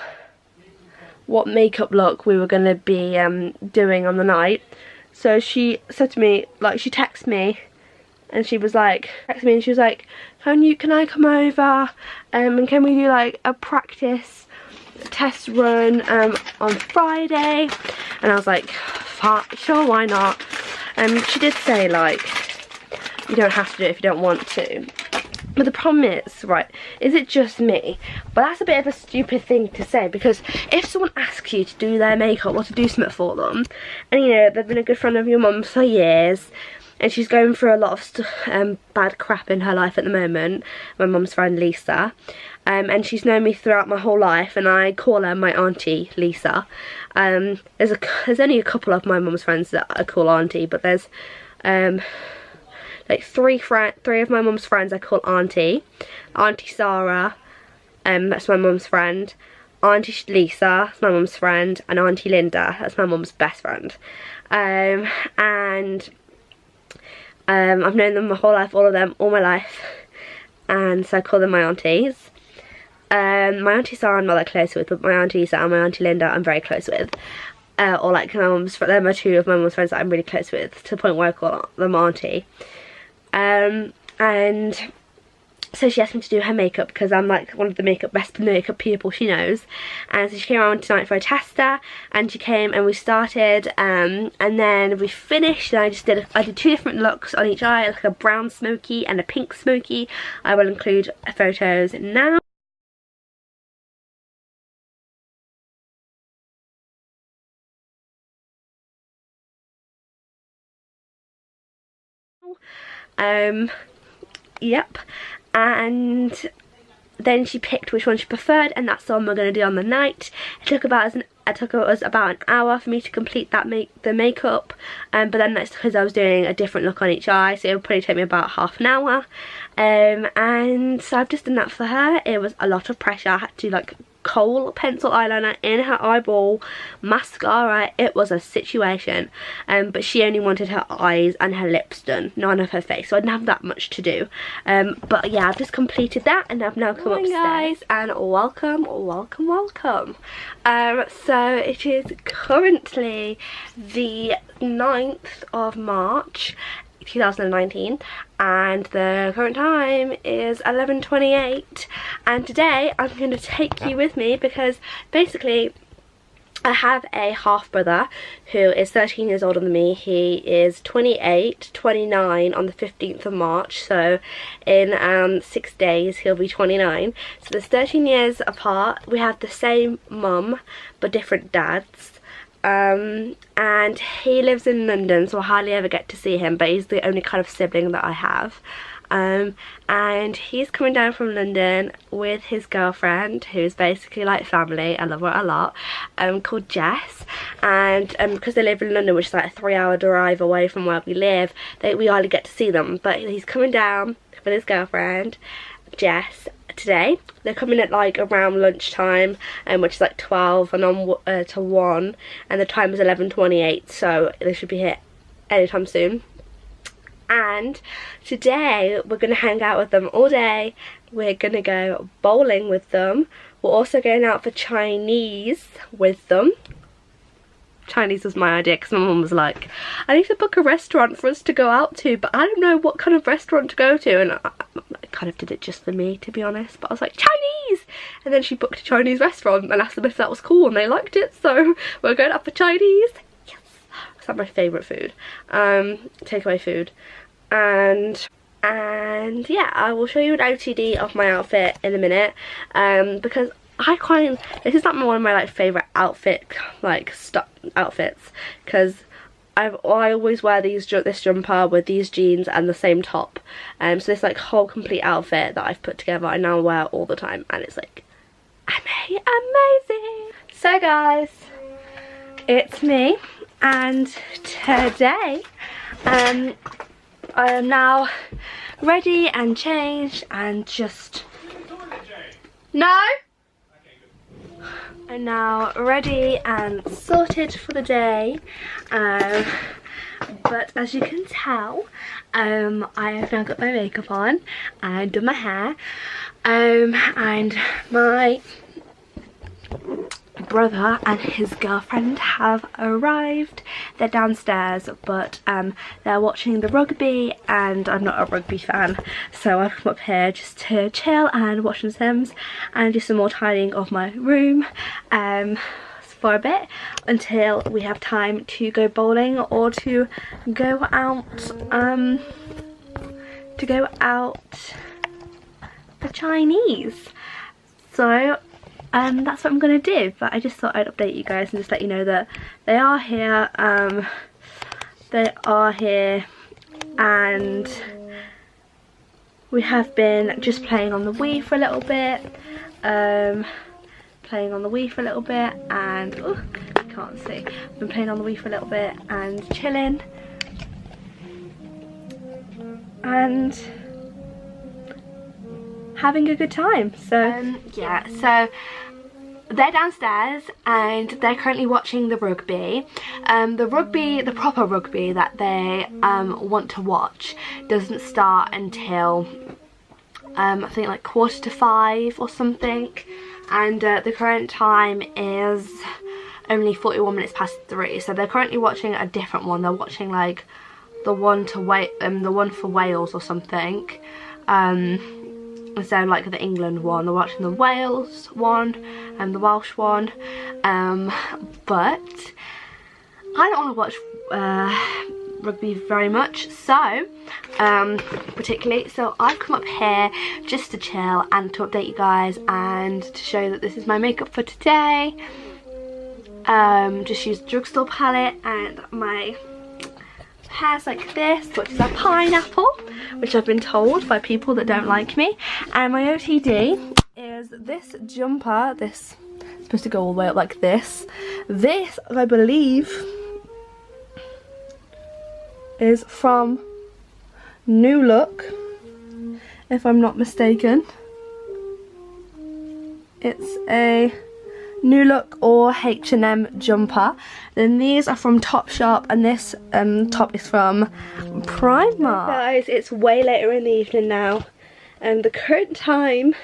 what makeup look we were going to be doing on the night. So she said to me, like, she texted me, and she was like, can I come over, and can we do like a practice test run on Friday? And I was like, sure, why not? She did say, like, you don't have to do it if you don't want to. But the problem is, right, is it just me? But that's a bit of a stupid thing to say, because if someone asks you to do their makeup or to do something for them, and you know, they've been a good friend of your mum's for years, and she's going through a lot of bad crap in her life at the moment, my mum's friend Lisa, and she's known me throughout my whole life, and I call her my auntie Lisa. There's only a couple of my mum's friends that I call auntie, but there's like three of my mum's friends I call auntie. Auntie Sarah, that's my mum's friend. Auntie Lisa, that's my mum's friend, and Auntie Linda, that's my mum's best friend. And I've known them my whole life, all of them, all my life, and so I call them my aunties. My auntie Sarah I'm not that close with, but my auntie Lisa and my auntie Linda I'm very close with. Or like my mum's, they're my 2 of my mum's friends that I'm really close with, to the point where I call them auntie. And So she asked me to do her makeup because I'm like one of the best makeup people she knows. And so she came around tonight for a tester, and she came and we started, and then we finished, and I did 2 different looks on each eye, like a brown smoky and a pink smoky. I will include photos now. Yep. And then she picked which one she preferred, and that's the one we're going to do on the night. It took us about an hour for me to complete the makeup, but then that's because I was doing a different look on each eye, so it would probably take me about half an hour. And so I've just done that for her. It was a lot of pressure. I had to like kohl pencil eyeliner in her eyeball, mascara. It was a situation, but she only wanted her eyes and her lips done, none of her face, so I didn't have that much to do. But yeah, I've just completed that, and I've now come upstairs. Guys, and welcome. So it is currently the 9th of March 2019, and the current time is 11:28, and today I'm going to take you with me because basically I have a half brother who is 13 years older than me. He is 29 on the 15th of March, so in 6 days he'll be 29. So there's 13 years apart. We have the same mum but different dads. And he lives in London, so I hardly ever get to see him, but he's the only kind of sibling that I have. And he's coming down from London with his girlfriend, who's basically like family. I love her a lot, called Jess. And because they live in London, which is like a 3-hour drive away from where we live, we hardly get to see them. But he's coming down with his girlfriend, Jess, today. They're coming at like around lunchtime, which is like 12 and on to 1, and the time is 11:28, so they should be here anytime soon. And today we're going to hang out with them all day. We're going to go bowling with them. We're also going out for Chinese with them. Chinese was my idea because my mum was like, I need to book a restaurant for us to go out to, but I don't know what kind of restaurant to go to, and I kind of did it just for me, to be honest. But I was like, Chinese! And then she booked a Chinese restaurant and asked them if that was cool, and they liked it, so we're going out for Chinese. Yes! It's like my favourite food. Takeaway food. And yeah, I will show you an OTD of my outfit in a minute, because this is like one of my like favourite outfits, because I always wear this jumper with these jeans and the same top, so this like whole complete outfit that I've put together I now wear all the time, and it's like amazing. So guys, it's me, and today I am now ready and changed and just I'm now ready and sorted for the day, but as you can tell, I have now got my makeup on and done my hair, and my brother and his girlfriend have arrived. They're downstairs, but they're watching the rugby, and I'm not a rugby fan, so I've come up here just to chill and watch some Sims and do some more tidying of my room for a bit until we have time to go bowling or to go out for Chinese. So that's what I'm gonna do, but I just thought I'd update you guys and just let you know that they are here. And we have been just playing on the Wii for a little bit, and oh, I can't see. Been playing on the Wii for a little bit and chilling, and having a good time. So yeah, so they're downstairs and they're currently watching the rugby. The proper rugby that they want to watch doesn't start until I think like 4:45 or something, and the current time is only 41 minutes past 3, so they're currently watching a different one. They're watching like the one for Wales or something, instead of like the England one. I'm watching the Wales one and the Welsh one, but I don't want to watch rugby very much, so particularly, so I've come up here just to chill and to update you guys and to show that this is my makeup for today. Just used drugstore palette, and my hair's like this, which is a pineapple, which I've been told by people that don't like me, and my OTD is this jumper. This is supposed to go all the way up like this. This, I believe, is from New Look, if I'm not mistaken. It's a New Look or H&M jumper. Then these are from Topshop, and this top is from Primark. Guys, it's way later in the evening now, and the current time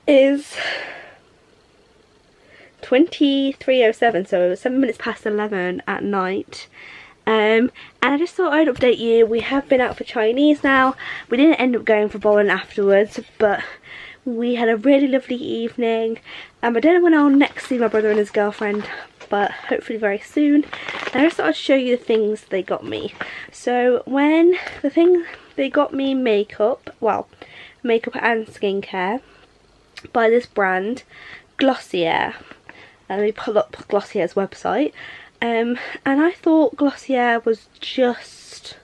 is 23:07, so 7 minutes past 11 at night. And I just thought I'd update you. We have been out for Chinese now. We didn't end up going for bowling afterwards, but we had a really lovely evening. I don't know when I'll next see my brother and his girlfriend, but hopefully very soon. And I just thought I'd show you the things they got me. So the thing they got me makeup, well, makeup and skincare by this brand, Glossier. Let me pull up Glossier's website. And I thought Glossier was just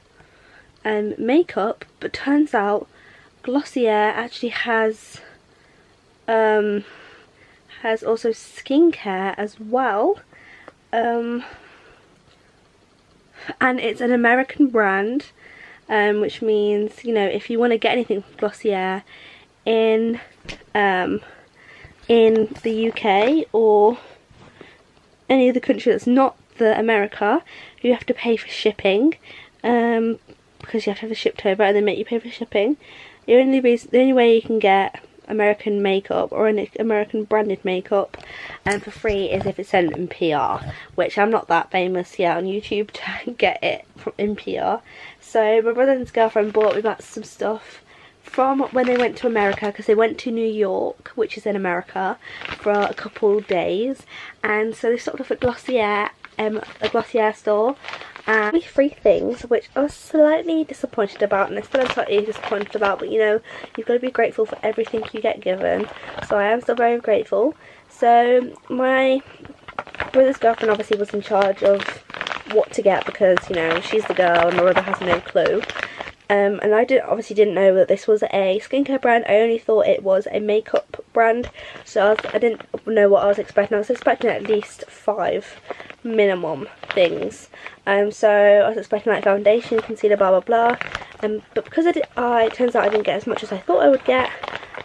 makeup, but turns out Glossier actually has also skincare as well, and it's an American brand, which means, you know, if you want to get anything from Glossier in the UK or any other country that's not America, you have to pay for shipping, because you have to have it shipped over and they make you pay for shipping. The only way you can get American makeup or an American branded makeup for free is if it's sent in PR, which I'm not that famous yet on YouTube to get it in PR. So my brother and his girlfriend bought me back some stuff from when they went to America, because they went to New York, which is in America, for a couple of days, and so they stopped off at Glossier, a Glossier store, and 3 things which I was slightly disappointed about, and I still am slightly disappointed about, but you know, you've got to be grateful for everything you get given, so I am still very grateful. So my brother's girlfriend obviously was in charge of what to get, because, you know, she's the girl and my brother has no clue. And I obviously didn't know that this was a skincare brand. I only thought it was a makeup brand, so I didn't know what I was expecting. I was expecting at least 5 minimum things. So I was expecting like foundation, concealer, blah blah blah. But because it turns out I didn't get as much as I thought I would get,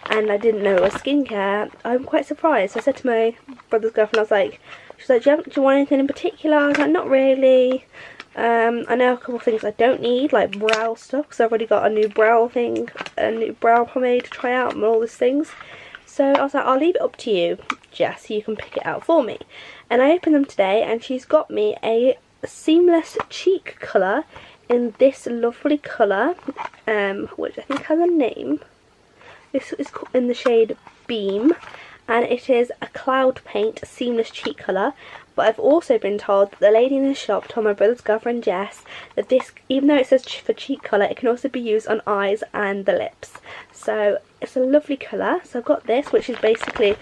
and I didn't know it was skincare, I'm quite surprised. So I said to my brother's girlfriend, I was like, she's like, do you want anything in particular? I was like, not really. I know a couple of things I don't need, like brow stuff, because I've already got a new brow thing, a new brow pomade to try out and all these things. So I was like, I'll leave it up to you, Jess, so you can pick it out for me. And I opened them today, and she's got me a seamless cheek colour in this lovely colour, which I think has a name. This is in the shade Beam, and it is a cloud paint seamless cheek colour. But I've also been told that the lady in the shop told my brother's girlfriend Jess that this, even though it says for cheek colour, it can also be used on eyes and the lips. So it's a lovely colour. So I've got this, which is basically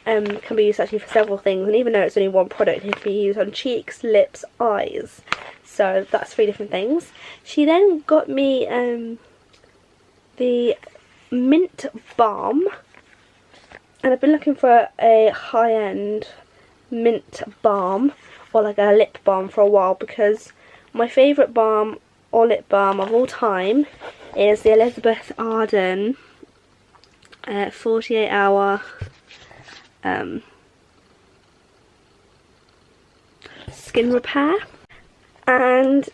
can be used actually for several things, and even though it's only one product, it can be used on cheeks, lips, eyes. So that's 3 different things. She then got me the mint balm, and I've been looking for a high-end mint balm or like a lip balm for a while, because my favourite balm or lip balm of all time is the Elizabeth Arden 48 hour skin repair. And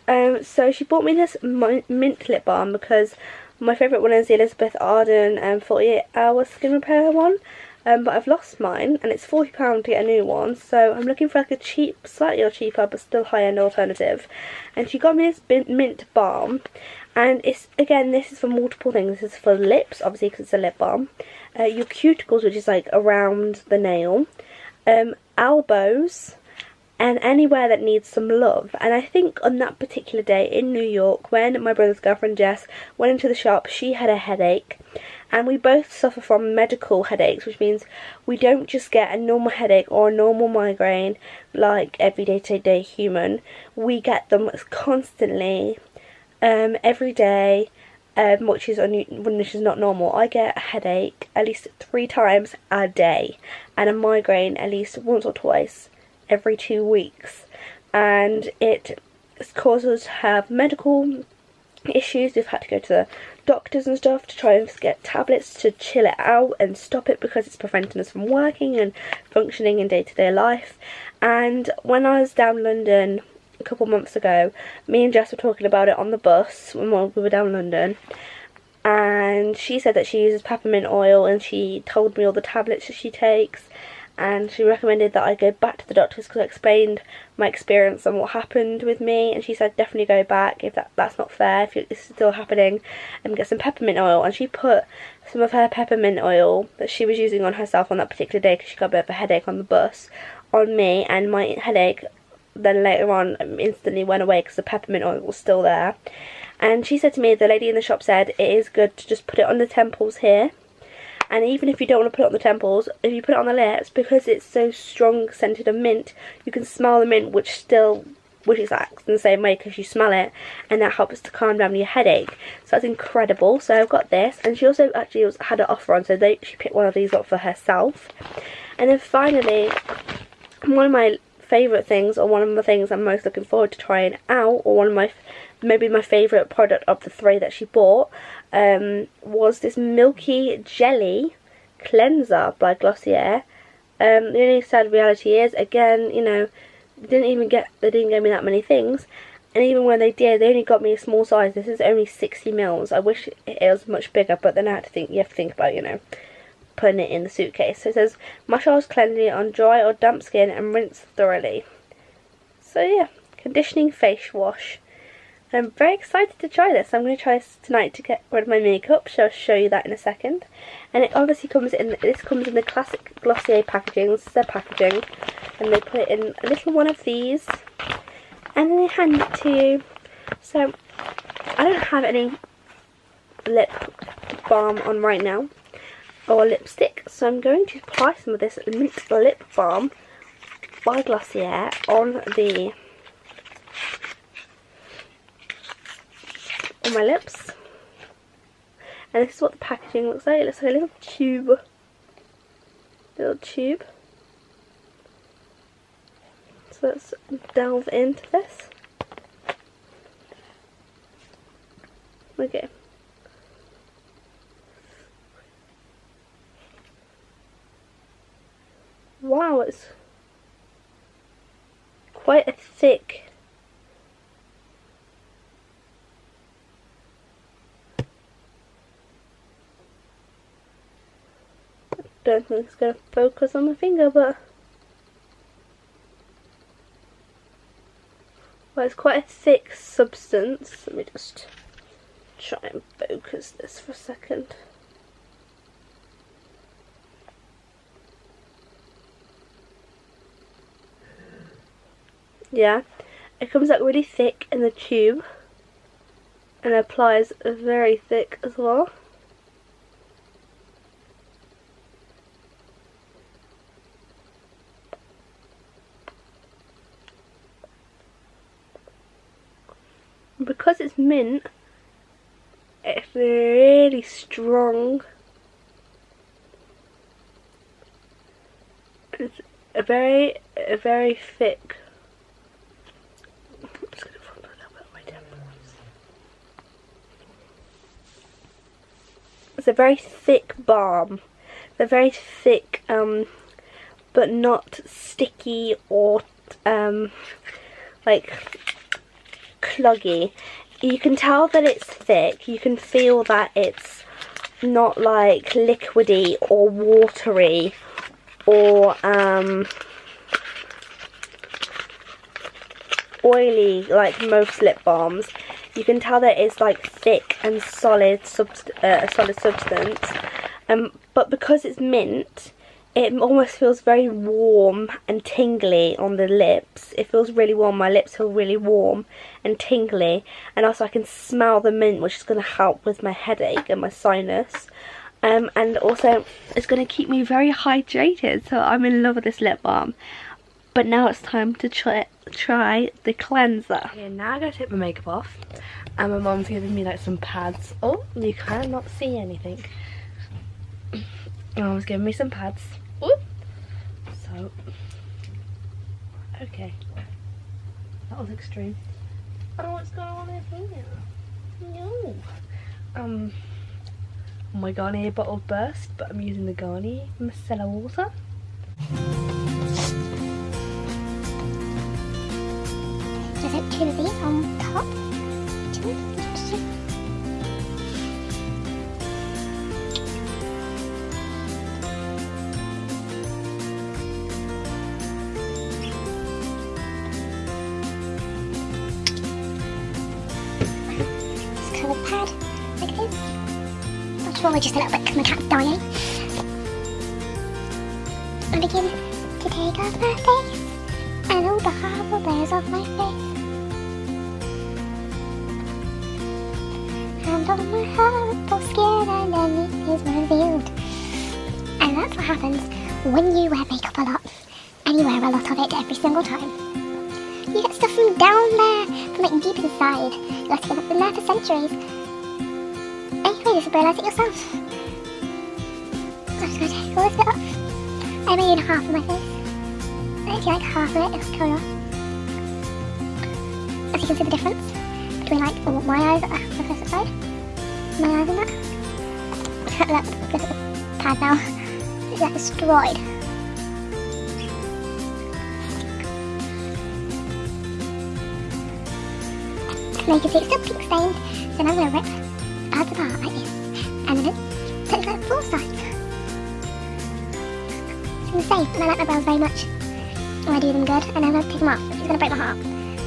so she bought me this mint lip balm because my favourite one is the Elizabeth Arden 48 hour skin repair one. but I've lost mine, and it's £40 to get a new one, so I'm looking for like a cheap, slightly cheaper but still high-end alternative. And she got me this mint balm, and it's, again, this is for multiple things. This is for lips, obviously, because it's a lip balm, your cuticles, which is like around the nail, elbows, and anywhere that needs some love. And I think on that particular day in New York, when my brother's girlfriend Jess went into the shop, she had a headache, and we both suffer from medical headaches, which means we don't just get a normal headache or a normal migraine like every day-to-day human. We get them constantly, every day, which is not normal. I get a headache at least 3 times a day, and a migraine at least once or twice every 2 weeks, and it causes us to have medical issues. We've had to go to the doctors and stuff to try and get tablets to chill it out and stop it, because it's preventing us from working and functioning in day-to-day life. And when I was down London a couple months ago, me and Jess were talking about it on the bus when we were down London, and she said that she uses peppermint oil, and she told me all the tablets that she takes, and she recommended that I go back to the doctors because I explained my experience and what happened with me, and she said definitely go back if that's not fair, if this is still happening, and get some peppermint oil. And she put some of her peppermint oil that she was using on herself on that particular day, because she got a bit of a headache on the bus, on me, and my headache then later on instantly went away because the peppermint oil was still there. And she said to me, the lady in the shop said, it is good to just put it on the temples here. And even if you don't want to put it on the temples, if you put it on the lips, because it's so strong scented of mint, you can smell the mint, which is acts in the same way because you smell it, and that helps to calm down your headache. So that's incredible. So I've got this, and she also actually had an offer on, so she picked one of these up for herself. And then finally, one of my favourite things, or one of the things I'm most looking forward to trying out, or one of maybe my favourite product of the 3 that she bought, was this Milky Jelly Cleanser by Glossier. The only sad reality is, again, you know, they didn't give me that many things, and even when they did, they only got me a small size. This is only 60ml. I wish it was much bigger, but then I had to think, you have to think about, you know, putting it in the suitcase. So it says, massage cleansing on dry or damp skin and rinse thoroughly. So yeah, conditioning face wash. And I'm very excited to try this. I'm going to try this tonight to get rid of my makeup, so I'll show you that in a second. And it obviously comes in the classic Glossier packaging. This is their packaging, and they put it in a little one of these, and then they hand it to you. So I don't have any lip balm on right now, or lipstick, so I'm going to apply some of this mint lip balm by Glossier on my lips. And this is what the packaging looks like. It looks like a little tube. So let's delve into this. Okay. Wow, it's quite a thick don't think it's going to focus on my finger, but well, it's quite a thick substance. Let me just try and focus this for a second. Yeah, it comes out really thick in the tube and applies very thick as well. Because it's mint, it's really strong. It's a very thick. I'm just going to put a little bit on my temples. It's a very thick balm. It's a very thick, but not sticky or like cloggy. You can tell that it's thick. You can feel that it's not like liquidy or watery or oily like most lip balms. You can tell that it's like thick and solid substance. But because it's mint, it almost feels very warm and tingly on the lips. It feels really warm. My lips feel really warm and tingly, and also I can smell the mint, which is going to help with my headache and my sinus. And also it's going to keep me very hydrated, so I'm in love with this lip balm. But now it's time to try the cleanser. Okay, now I gotta take my makeup off, and my mom's giving me like some pads. Oh, you cannot see anything. My mom's giving me some pads. Ooh. So, okay, that was extreme. Oh, what's going on in here? No. Oh my Garnier bottle burst, but I'm using the Garnier micellar water. Just put 2 of these on top. 2. Just cover the pad like this. I'll swallow just a little bit because my cat's dying. And begin to take off my face and all the horrible hairs off my face. And all my horrible skin underneath is revealed. And that's what happens when you wear makeup a lot, and you wear a lot of it every single time. You get stuff from down there, from like deep inside. You have to get up in there for centuries. Anyway, just realise it yourself. I'm just going to take all this bit off. I made half of my face. If you like half of it, it'll carry on. As you can see the difference between like my eyes at the first side, my eyes and that. Look at the pad now. It's like destroyed. Now you can see it's still pink stained, so now I'm going to rip out the part like this, and then put it like full size. It's safe, and I like my brows very much. I do them good, and I'm going to take them off, which is going to break my heart.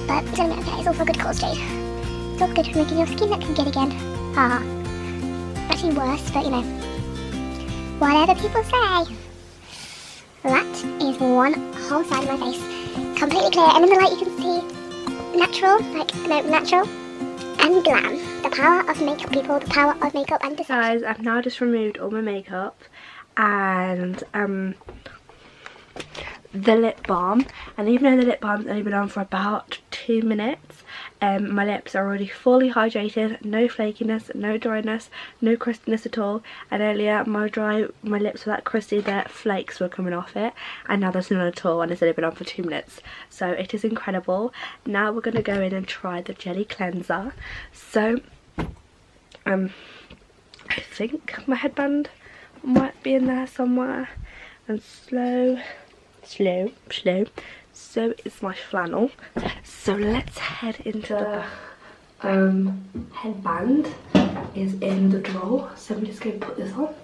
But it's going to be okay, it's all for a good cause, Jade. It's all good for making your skin look good again. Haha. Actually worse, but you know. Whatever people say. That is one whole side of my face. Completely clear, and in the light you can see natural and glam. The power of makeup, people, the power of makeup and deception. Guys, I've now just removed all my makeup and the lip balm, and even though the lip balm's only been on for about 2 minutes, my lips are already fully hydrated, no flakiness, no dryness, no crustiness at all. And earlier my lips were that crusty that flakes were coming off it, and now there's none at all, and it's only been on for 2 minutes. So it is incredible. Now we're going to go in and try the jelly cleanser. So I think my headband might be in there somewhere, and slow, so is my flannel. So let's head into the headband is in the drawer, so I'm just going to put this on.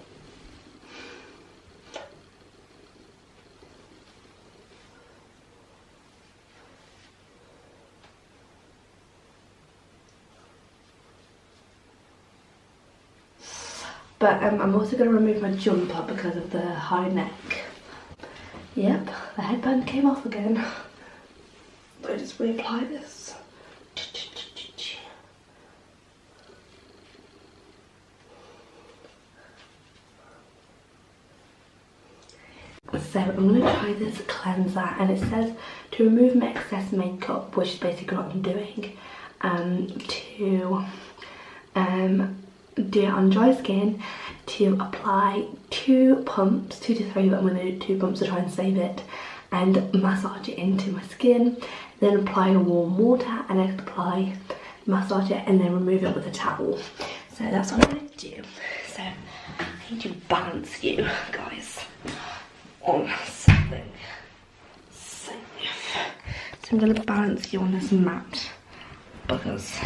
But I'm also going to remove my jumper because of the high neck. Yep, the headband came off again. So I just reapply this. So I'm going to try this cleanser, and it says to remove my excess makeup, which is basically what I'm doing, to do it on dry skin, to apply 2 pumps, 2 to 3, but I'm going to do 2 pumps to try and save it, and massage it into my skin, then apply warm water, and then apply, massage it, and then remove it with a towel. So that's what I'm going to do. So I need to balance you guys on something safe. So I'm going to balance you on this mat because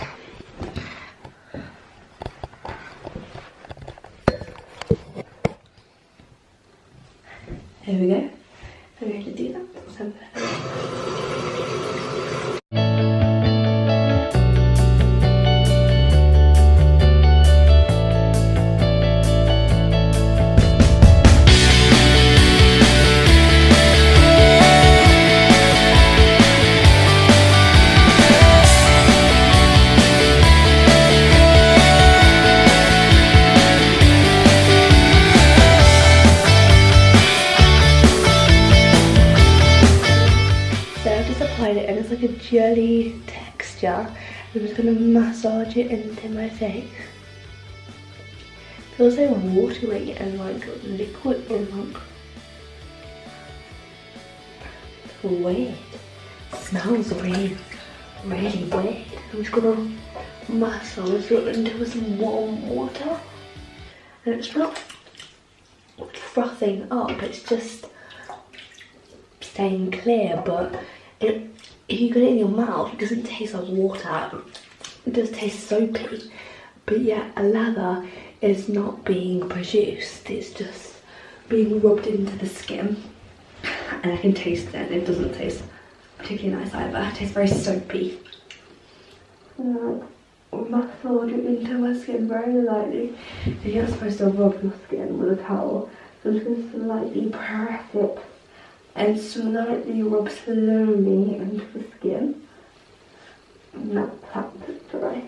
Here we go. I'm going to do that. Let's have a look. It and it's like a jelly texture. I'm just going to massage it into my face. It feels so watery and like liquid and like weird. It smells really weird. I'm just going to massage it into some warm water. And it's not frothing up, it's just staying clear, but if you get it in your mouth, it doesn't taste like water. It does taste soapy, but yet a lather is not being produced. It's just being rubbed into the skin, and I can taste it. And it doesn't taste particularly nice either. It tastes very soapy. Massage it into my skin very lightly. You're not supposed to rub your skin with a towel, so I'm just going to slightly press it and slightly rub slowly into the skin. Not that dry.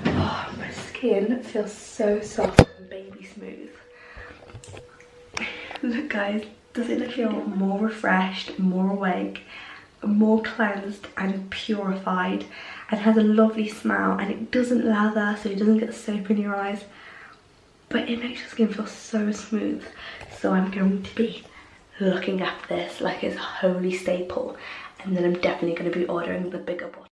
Oh, my skin feels so soft and baby smooth. Look guys, doesn't it feel more refreshed, more awake, more cleansed and purified, and has a lovely smell, and it doesn't lather so it doesn't get soap in your eyes, but it makes your skin feel so smooth. So I'm going to be looking after this like it's a holy staple, and then I'm definitely going to be ordering the bigger bottle.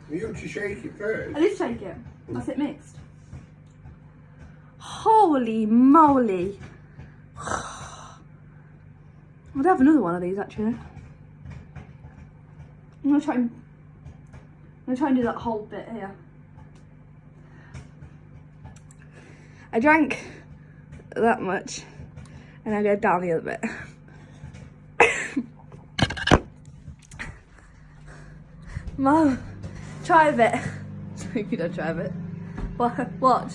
You have to shake it first. I did shake it. That's it mixed. Holy moly. I'd have another one of these actually. I'm gonna try and do that whole bit here. I drank that much and I go down the other bit. Mum, try a bit. You don't try a bit. Watch.